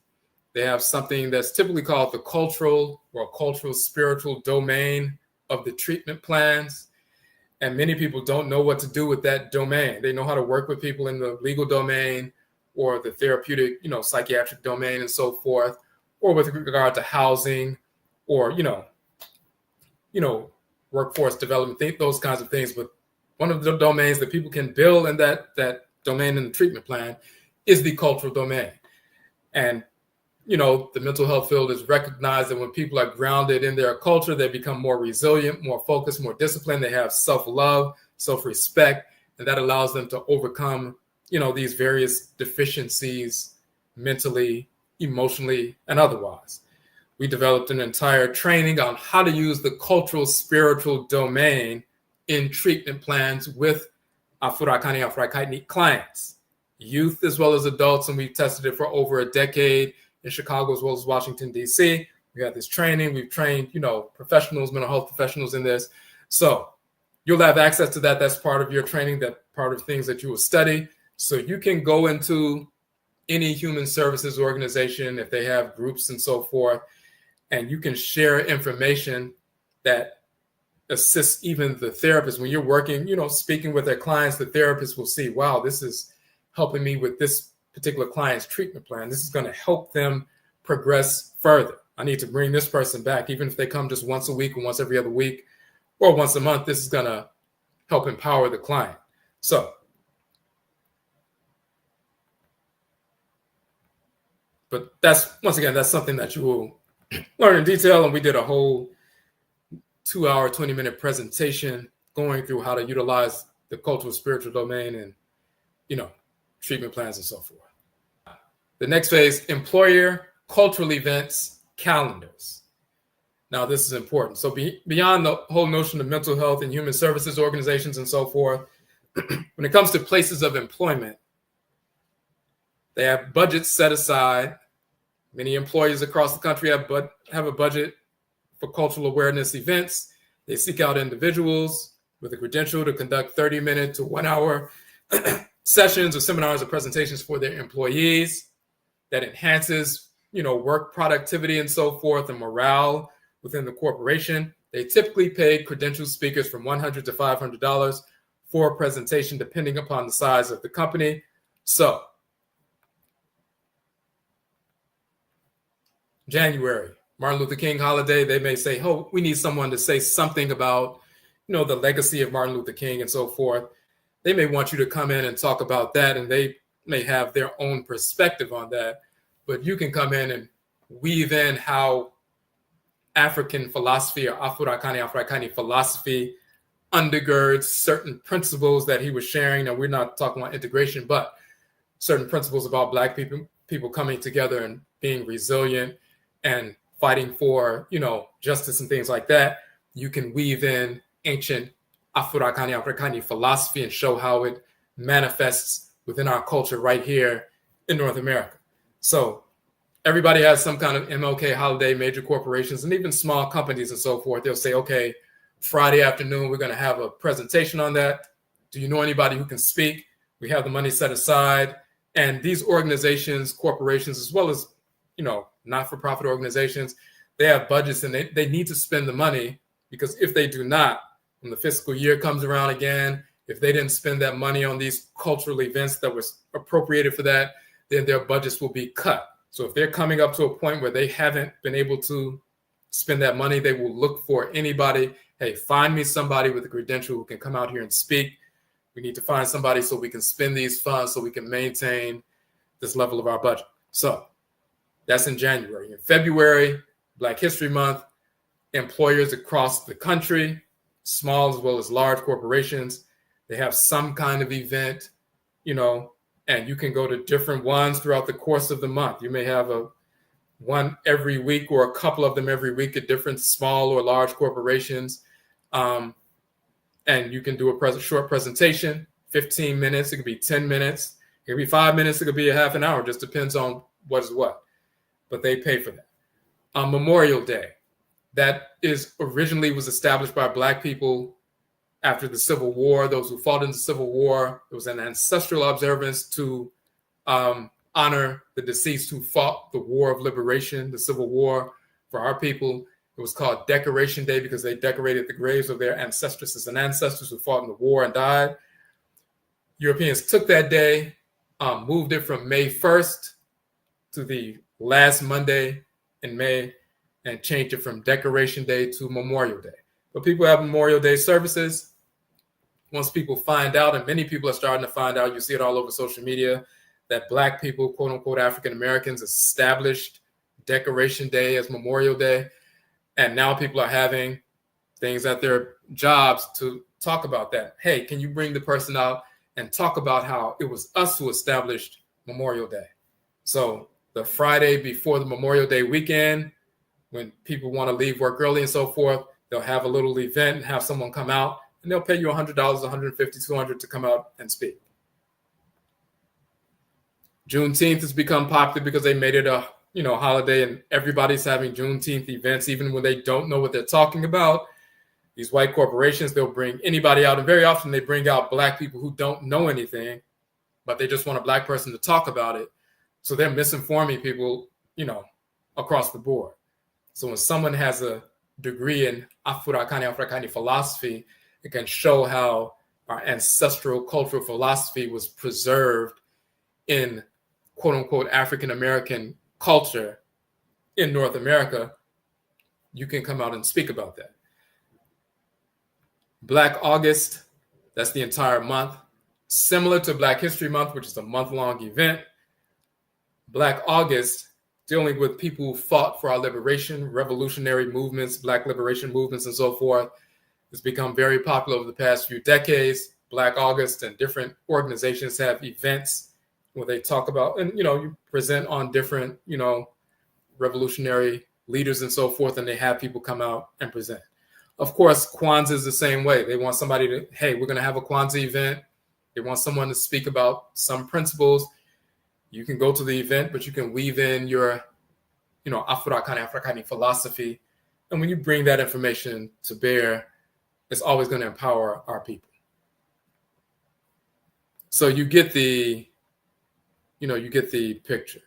They have something that's typically called the cultural or cultural spiritual domain of the treatment plans. And many people don't know what to do with that domain. They know how to work with people in the legal domain or the therapeutic, psychiatric domain and so forth, or with regard to housing or, workforce development, those kinds of things. But one of the domains that people can build in that domain in the treatment plan is the cultural domain. And, the mental health field is recognized that when people are grounded in their culture, they become more resilient, more focused, more disciplined. They have self-love, self-respect, and that allows them to overcome, these various deficiencies mentally, emotionally, and otherwise. We developed an entire training on how to use the cultural spiritual domain in treatment plans with Afurakani, Afuraitkaitnit clients, youth as well as adults, and we've tested it for over a decade in Chicago as well as Washington, D.C. We had this training. We've trained, professionals, mental health professionals in this. So you'll have access to that. That's part of your training, that part of things that you will study. So you can go into any human services organization if they have groups and so forth, and you can share information that assists even the therapist. When you're working, speaking with their clients, the therapist will see, wow, this is helping me with this particular client's treatment plan. This is going to help them progress further. I need to bring this person back. Even if they come just once a week or once every other week or once a month, this is going to help empower the client. So, but that's something that you will learn in detail. And we did a whole 2-hour, 20-minute presentation going through how to utilize the cultural spiritual domain and, treatment plans and so forth. The next phase, employer cultural events calendars. Now, this is important. So beyond the whole notion of mental health and human services organizations and so forth, when it comes to places of employment, they have budgets set aside. Many employers across the country have a budget for cultural awareness events. They seek out individuals with a credential to conduct 30-minute to 1-hour sessions or seminars or presentations for their employees that enhances, work productivity and so forth and morale within the corporation. They typically pay credentialed speakers from $100 to $500 for a presentation, depending upon the size of the company. So, January, Martin Luther King holiday, they may say, oh, we need someone to say something about, the legacy of Martin Luther King and so forth. They may want you to come in and talk about that, and they may have their own perspective on that. But you can come in and weave in how African philosophy or Afuraitkaitnit philosophy undergirds certain principles that he was sharing. Now, we're not talking about integration, but certain principles about Black people coming together and being resilient and fighting for, justice and things like that. You can weave in ancient Afuraitkaitnit philosophy and show how it manifests within our culture right here in North America. So everybody has some kind of MLK holiday, major corporations, and even small companies and so forth. They'll say, okay, Friday afternoon, we're going to have a presentation on that. Do you know anybody who can speak? We have the money set aside. And these organizations, corporations, as well as, not-for-profit organizations, they have budgets and they need to spend the money, because if they do not, when the fiscal year comes around again, if they didn't spend that money on these cultural events that was appropriated for that, then their budgets will be cut. So if they're coming up to a point where they haven't been able to spend that money, they will look for anybody. Hey, find me somebody with a credential who can come out here and speak. We need to find somebody so we can spend these funds so we can maintain this level of our budget. So that's in January. In February, Black History Month, employers across the country, small as well as large corporations, they have some kind of event, and you can go to different ones throughout the course of the month. You may have one every week or a couple of them every week at different small or large corporations. And you can do a short presentation, 15 minutes. It could be 10 minutes. It could be 5 minutes. It could be a half an hour. It just depends on what is what. But they pay for that. On Memorial Day, that is originally was established by Black people after the Civil War, those who fought in the Civil War. It was an ancestral observance to honor the deceased who fought the War of Liberation, the Civil War for our people. It was called Decoration Day because they decorated the graves of their ancestresses and ancestors who fought in the war and died. Europeans took that day, moved it from May 1st to the last Monday in May, and changed it from Decoration Day to Memorial Day. But people have Memorial Day services. Once people find out, and many people are starting to find out, you see it all over social media, that Black people, quote unquote, African Americans, established Decoration Day as Memorial Day. And now people are having things at their jobs to talk about that. Hey, can you bring the person out and talk about how it was us who established Memorial Day? So the Friday before the Memorial Day weekend, when people want to leave work early and so forth, they'll have a little event and have someone come out, and they'll pay you $100, $150, $200 to come out and speak. Juneteenth has become popular because they made it a holiday, and everybody's having Juneteenth events, even when they don't know what they're talking about. These white corporations, they'll bring anybody out, and very often they bring out Black people who don't know anything, but they just want a Black person to talk about it. So they're misinforming people, across the board. So when someone has a degree in Afuraitkaitnit philosophy, it can show how our ancestral cultural philosophy was preserved in quote unquote African American culture in North America. You can come out and speak about that. Black August, that's the entire month. Similar to Black History Month, which is a month-long event. Black August, dealing with people who fought for our liberation, revolutionary movements, Black liberation movements, and so forth, has become very popular over the past few decades. Black August and different organizations have events where they talk about, and you present on different, revolutionary leaders and so forth, and they have people come out and present. Of course, Kwanzaa is the same way. They want somebody to, hey, we're going to have a Kwanzaa event. They want someone to speak about some principles. You can go to the event, but you can weave in your, Afurakani philosophy. And when you bring that information to bear, it's always going to empower our people. So you get the picture.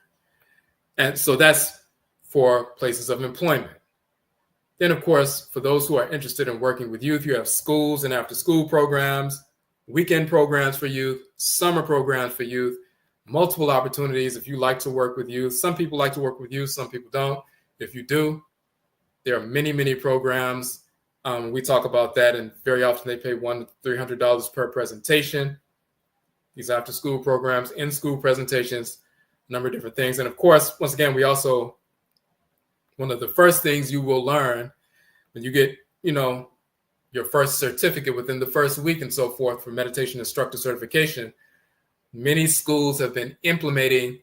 And so that's for places of employment. Then, of course, for those who are interested in working with youth, you have schools and after-school programs, weekend programs for youth, summer programs for youth, multiple opportunities if you like to work with youth. Some people like to work with youth, some people don't. If you do, there are many, many programs. We talk about that, and very often they pay $100 to $300 per presentation. These after-school programs, in-school presentations, a number of different things. And of course, once again, one of the first things you will learn when you get, your first certificate within the first week and so forth for meditation instructor certification, many schools have been implementing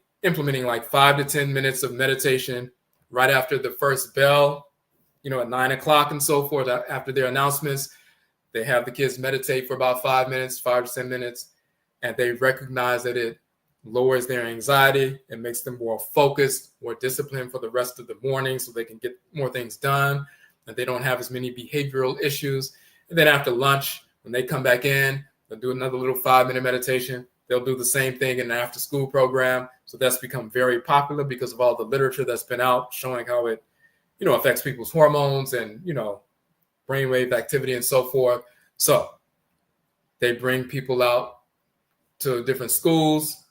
like 5 to 10 minutes of meditation right after the first bell, at 9 o'clock and so forth. After their announcements, they have the kids meditate for about 5 to 10 minutes, and they recognize that it lowers their anxiety. It makes them more focused, more disciplined for the rest of the morning so they can get more things done, and they don't have as many behavioral issues. And then after lunch, when they come back in, they'll do another little 5-minute meditation. They'll do the same thing in an after-school program. So that's become very popular because of all the literature that's been out showing how it, affects people's hormones and, brainwave activity and so forth. So they bring people out to different schools,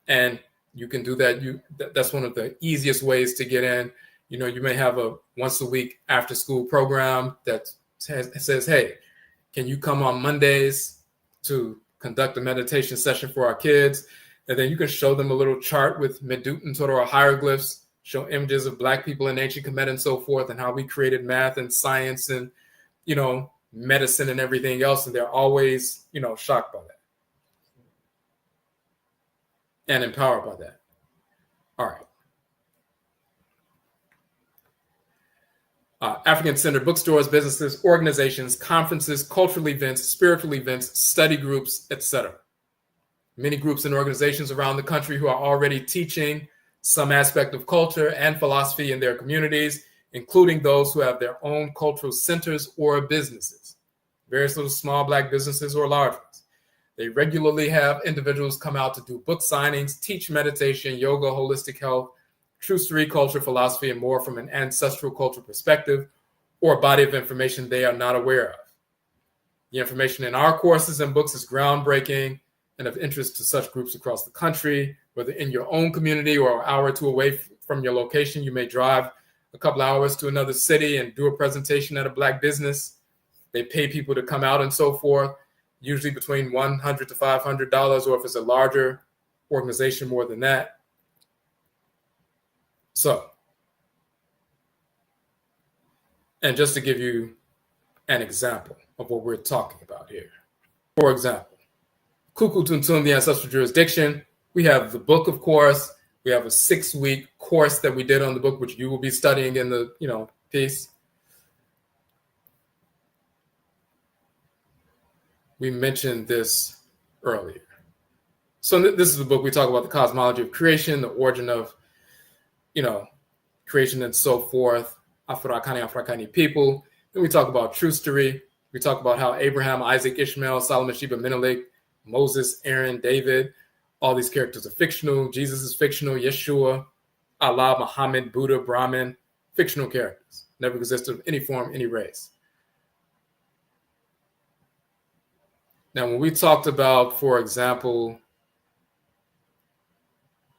and you can do that. That's one of the easiest ways to get in. You may have a once-a-week after-school program that says, hey, can you come on Mondays to conduct a meditation session for our kids? And then you can show them a little chart with Medut and Toro hieroglyphs, show images of Black people in ancient Kemet and so forth, and how we created math and science and, medicine and everything else. And they're always, shocked by that and empowered by that. All right. African-centered bookstores, businesses, organizations, conferences, cultural events, spiritual events, study groups, etc. Many groups and organizations around the country who are already teaching some aspect of culture and philosophy in their communities, including those who have their own cultural centers or businesses. various little small Black businesses or large ones. They regularly have individuals come out to do book signings, teach meditation, yoga, holistic health, true story, culture, philosophy, and more from an ancestral cultural perspective or a body of information they are not aware of. The information in our courses and books is groundbreaking and of interest to such groups across the country, whether in your own community or an hour or two away from your location. You may drive a couple hours to another city and do a presentation at a Black business. They pay people to come out and so forth, usually between $100 to $500, or if it's a larger organization, more than that. So, and just to give you an example of what we're talking about here. For example, Kuku Tuntun, the Ancestral Jurisdiction, we have the book, of course. We have a 6-week course that we did on the book, which you will be studying in the, piece. We mentioned this earlier. So this is the book. We talk about the cosmology of creation, the origin of, creation and so forth, Afurakani, Afurakani people. Then we talk about true story. We talk about how Abraham, Isaac, Ishmael, Solomon, Sheba, Menelik, Moses, Aaron, David, all these characters are fictional. Jesus is fictional. Yeshua, Allah, Muhammad, Buddha, Brahman, fictional characters. Never existed of any form, any race. Now, when we talked about, for example,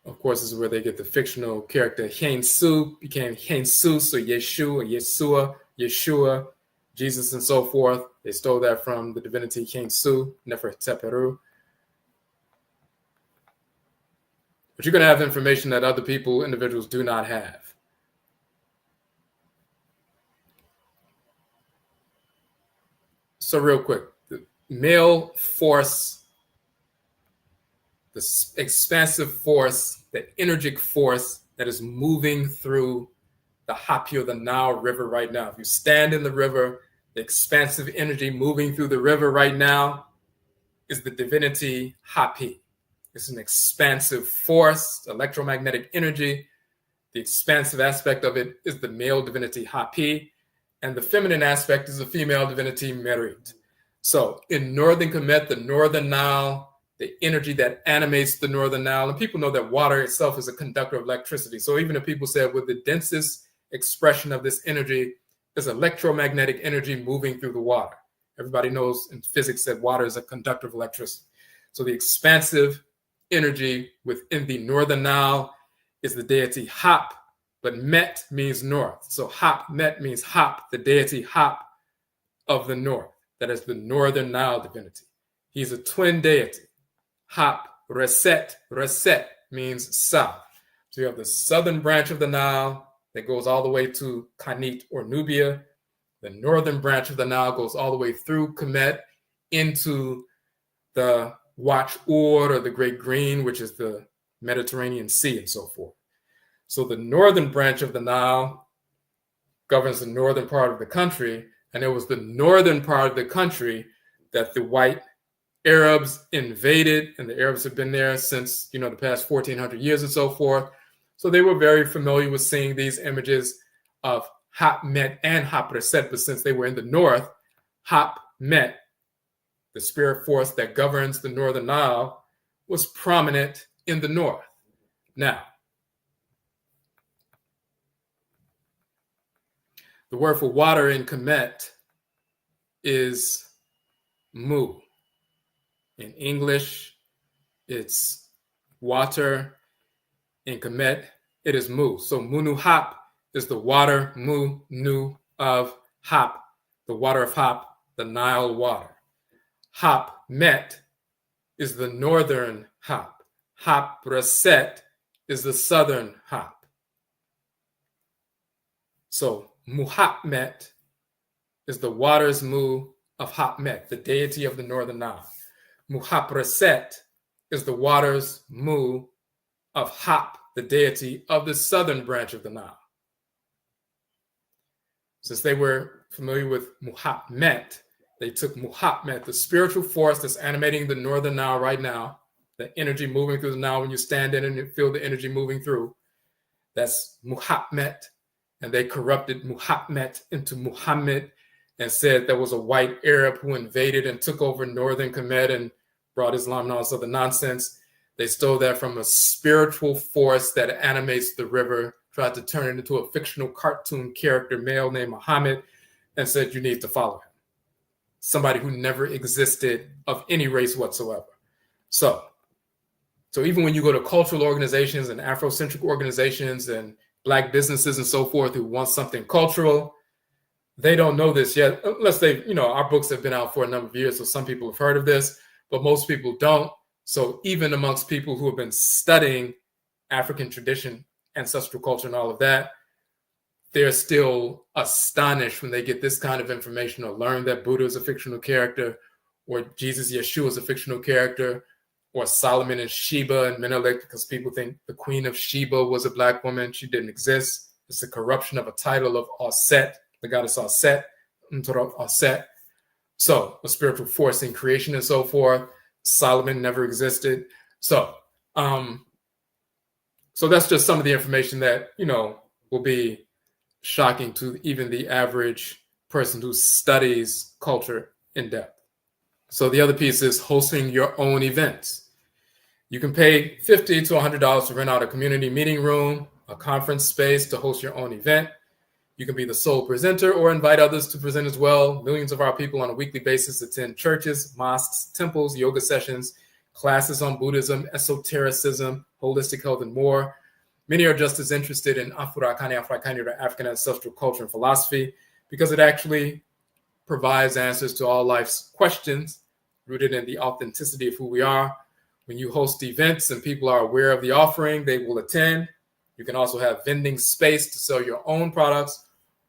of course, this is where they get the fictional character Hensu, became Jesus or Yeshua, Yeshua, Yeshua, Jesus, and so forth. They stole that from the divinity Hensu, Neferteperu. But you're going to have information that other people, individuals, do not have. So real quick, the male force, the expansive force, the energetic force that is moving through the Hapi or the Nile River right now. If you stand in the river, the expansive energy moving through the river right now is the divinity Hapi. It's an expansive force, electromagnetic energy. The expansive aspect of it is the male divinity Hapi, and the feminine aspect is the female divinity Merit. So in Northern Kemet, the Northern Nile, the energy that animates the Northern Nile, and people know that water itself is a conductor of electricity. So even if people said, well, the densest expression of this energy is electromagnetic energy moving through the water. Everybody knows in physics that water is a conductor of electricity. So the expansive energy within the Northern Nile is the deity Hap, but Met means north. So Hap, Met means Hap, the deity Hap of the north. That is the Northern Nile divinity. He's a twin deity. Hap, Reset, Reset means south. So you have the southern branch of the Nile that goes all the way to Kanit or Nubia. The northern branch of the Nile goes all the way through Kemet into the Watch or the Great Green, which is the Mediterranean Sea and so forth. So the northern branch of the Nile governs the northern part of the country, and it was the northern part of the country that the white Arabs invaded, and the Arabs have been there since, the past 1400 years and so forth. So they were very familiar with seeing these images of Hap Met and Hap Reset, but since they were in the north, Hap Met, the spirit force that governs the Northern Nile, was prominent in the north. Now, the word for water in Kemet is Mu. In English, it's water. In Kemet, it is Mu. So Munu Hap is the water, Mu, Nu of Hap, the water of Hap, the Nile water. Hap Met is the northern Hap. Hap Reset is the southern Hap. So Muhapmet is the waters Mu of Hapmet, the deity of the northern Nile. Muhapreset is the waters Mu of Hap, the deity of the southern branch of the Nile. Since they were familiar with Muhapmet, they took Muhapmet, the spiritual force that's animating the northern Nile right now, the energy moving through the Nile when you stand in and you feel the energy moving through. That's Muhapmet. And they corrupted Muhapmet into Muhammad. and said there was a white Arab who invaded and took over northern Kemet and brought Islam and all this other nonsense. They stole that from a spiritual force that animates the river, tried to turn it into a fictional cartoon character, male named Muhammad, and said you need to follow him. Somebody who never existed of any race whatsoever. So even when you go to cultural organizations and Afrocentric organizations and Black businesses and so forth who want something cultural, they don't know this yet, unless they, our books have been out for a number of years, so some people have heard of this, but most people don't. So even amongst people who have been studying African tradition, ancestral culture, and all of that, they're still astonished when they get this kind of information or learn that Buddha is a fictional character, or Jesus, Yeshua is a fictional character, or Solomon and Sheba and Menelik, because people think the Queen of Sheba was a Black woman. She didn't exist. It's a corruption of a title of Aset, the goddess Aset, Aset. So a spiritual force in creation and so forth. Solomon never existed. So that's just some of the information that, will be shocking to even the average person who studies culture in depth. So the other piece is hosting your own events. You can pay $50 to $100 to rent out a community meeting room, a conference space to host your own event. You can be the sole presenter or invite others to present as well. Millions of our people on a weekly basis attend churches, mosques, temples, yoga sessions, classes on Buddhism, esotericism, holistic health, and more. Many are just as interested in Afuraitkaitnit, or African ancestral culture and philosophy, because it actually provides answers to all life's questions rooted in the authenticity of who we are. When you host events and people are aware of the offering, they will attend. You can also have vending space to sell your own products,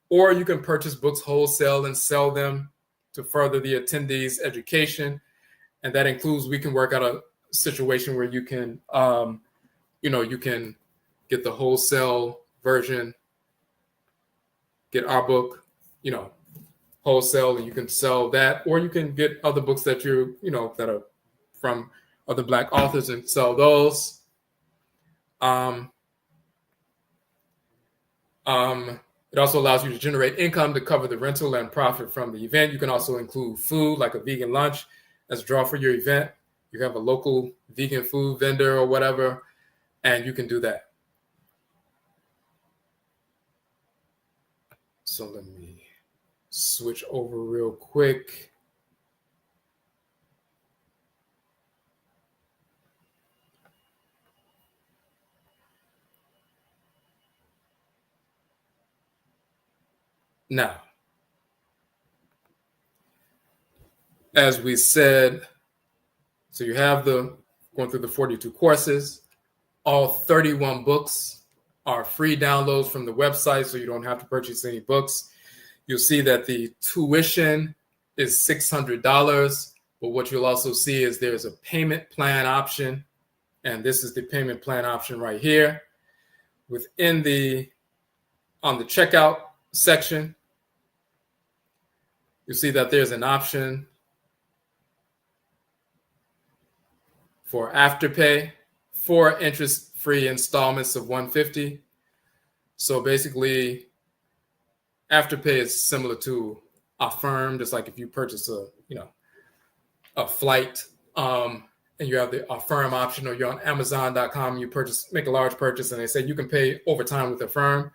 or you can purchase books wholesale and sell them to further the attendees' education. And that includes, we can work out a situation where you can, you can get the wholesale version, get our book, wholesale, and you can sell that, or you can get other books that that are from other Black authors and sell those. It also allows you to generate income to cover the rental and profit from the event. You can also include food, like a vegan lunch, as a draw for your event. You have a local vegan food vendor or whatever, and you can do that. So let me switch over real quick. Now, as we said, so you have going through the 42 courses. All 31 books are free downloads from the website, so you don't have to purchase any books. You'll see that the tuition is $600, but what you'll also see is there's a payment plan option, and this is the payment plan option right here. On the checkout section, you see that there's an option for Afterpay, 4 interest-free installments of $150. So basically, Afterpay is similar to Affirm, just like if you purchase a flight, and you have the Affirm option, or you're on Amazon.com, you make a large purchase, and they say you can pay over time with Affirm.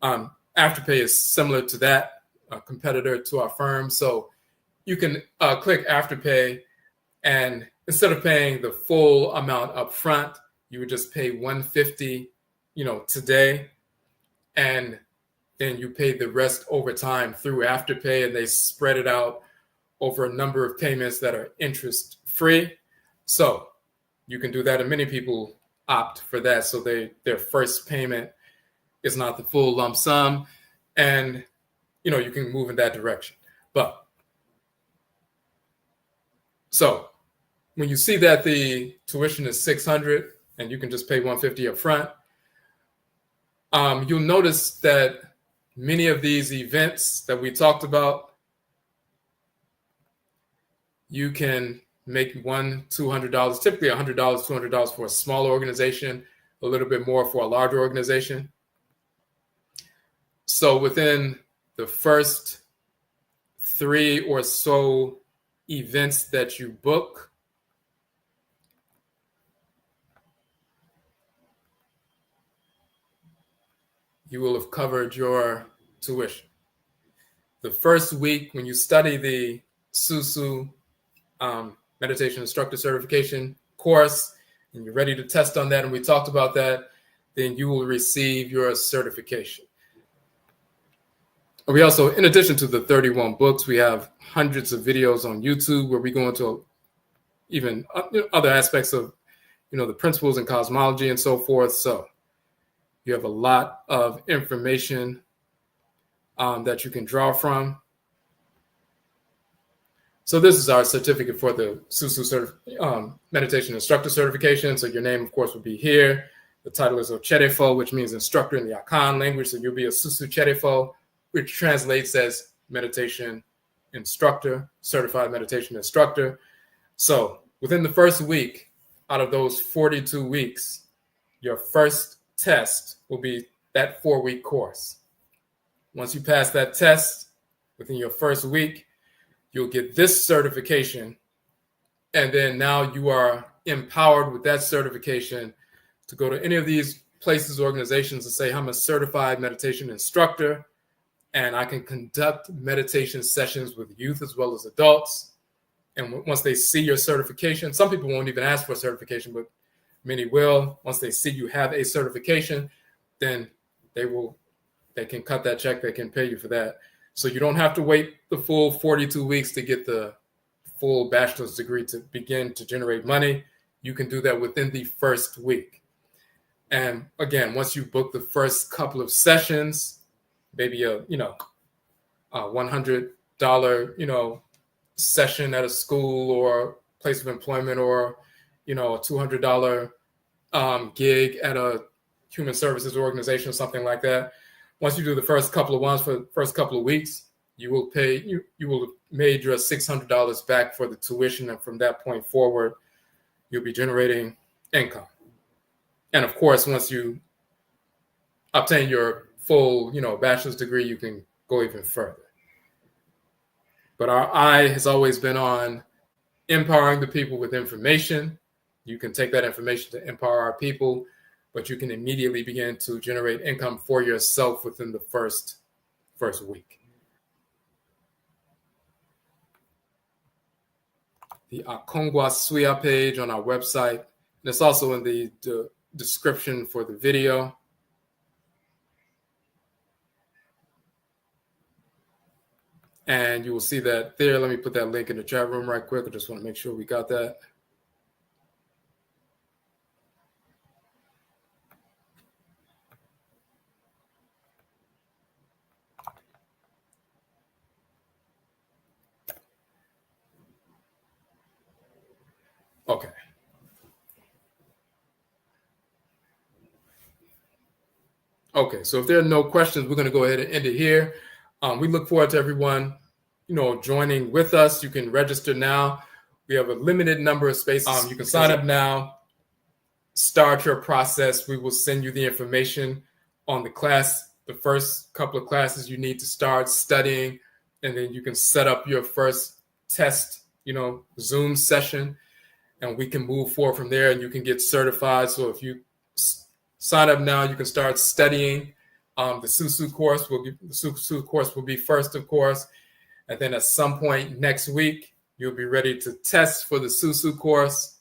Afterpay is similar to that, a competitor to Affirm. So you can click Afterpay, and instead of paying the full amount up front, you would just pay $150, today, and then you pay the rest over time through Afterpay, and they spread it out over a number of payments that are interest-free. So you can do that, and many people opt for that. So their first payment is not the full lump sum, and you can move in that direction. But so when you see that the tuition is $600 and you can just pay $150 up front, you'll notice that many of these events that we talked about, you can make $200, typically $100, $200 for a small organization, a little bit more for a larger organization. So within the first 3 or so events that you book, you will have covered your tuition. The first week, when you study the SUSU Meditation Instructor Certification course, and you're ready to test on that, and we talked about that, then you will receive your certification. We also, in addition to the 31 books, we have hundreds of videos on YouTube where we go into even other aspects of, the principles in cosmology and so forth. So you have a lot of information that you can draw from. So this is our certificate for the SUSU Meditation Instructor Certification. So your name, of course, would be here. The title is Ocherefo, which means instructor in the Akan language. So you'll be a SUSU Cherefo, which translates as meditation instructor, certified meditation instructor. So within the first week, out of those 42 weeks, your first test will be that 4-week course. Once you pass that test within your first week, you'll get this certification. And then now you are empowered with that certification to go to any of these places, organizations, and say, I'm a certified meditation instructor, and I can conduct meditation sessions with youth as well as adults. And once they see your certification, some people won't even ask for a certification, but many will. Once they see you have a certification, then they can cut that check, they can pay you for that. So you don't have to wait the full 42 weeks to get the full bachelor's degree to begin to generate money. You can do that within the first week. And again, once you book the first couple of sessions, maybe a $100 session at a school or place of employment, or a $200 gig at a human services organization or something like that. Once you do the first couple of ones for the first couple of weeks, you will have made your $600 back for the tuition, and from that point forward, you'll be generating income. And of course, once you obtain your full, bachelor's degree, you can go even further. But our eye has always been on empowering the people with information. You can take that information to empower our people, but you can immediately begin to generate income for yourself within the first week. The AKONGUASUA page on our website, and it's also in the description for the video. And you will see that there. Let me put that link in the chat room right quick. I just want to make sure we got that. Okay. Okay, so if there are no questions, we're going to go ahead and end it here. We look forward to everyone, joining with us. You can register now. We have a limited number of spaces. You can sign up now, start your process. We will send you the information on the first couple of classes you need to start studying, and then you can set up your first test, Zoom session, and we can move forward from there, and you can get certified. So if you sign up now, you can start studying. The SUSU course will be first, of course. And then at some point next week, you'll be ready to test for the SUSU course.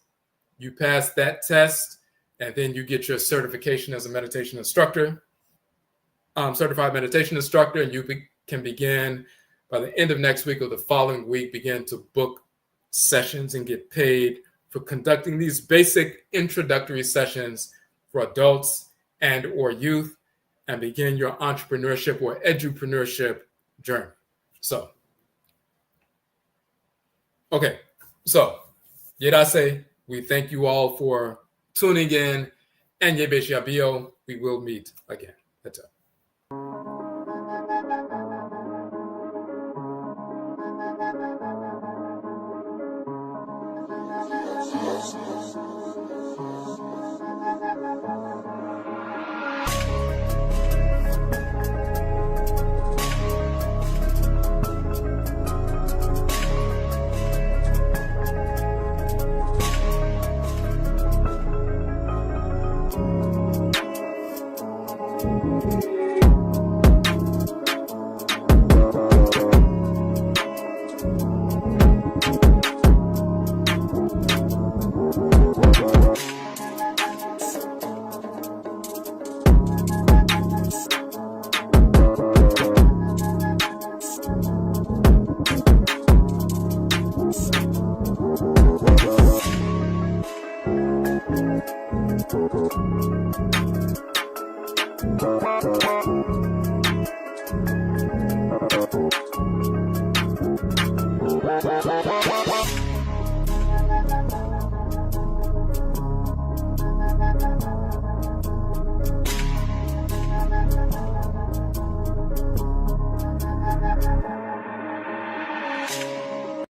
You pass that test, and then you get your certification as a meditation instructor, certified meditation instructor, and you can begin by the end of next week or the following week, begin to book sessions and get paid for conducting these basic introductory sessions for adults and or youth, and begin your entrepreneurship or edupreneurship journey. So, okay. So, Yerase, we thank you all for tuning in, and Yebeshiabio, we will meet again. That's it. Bye.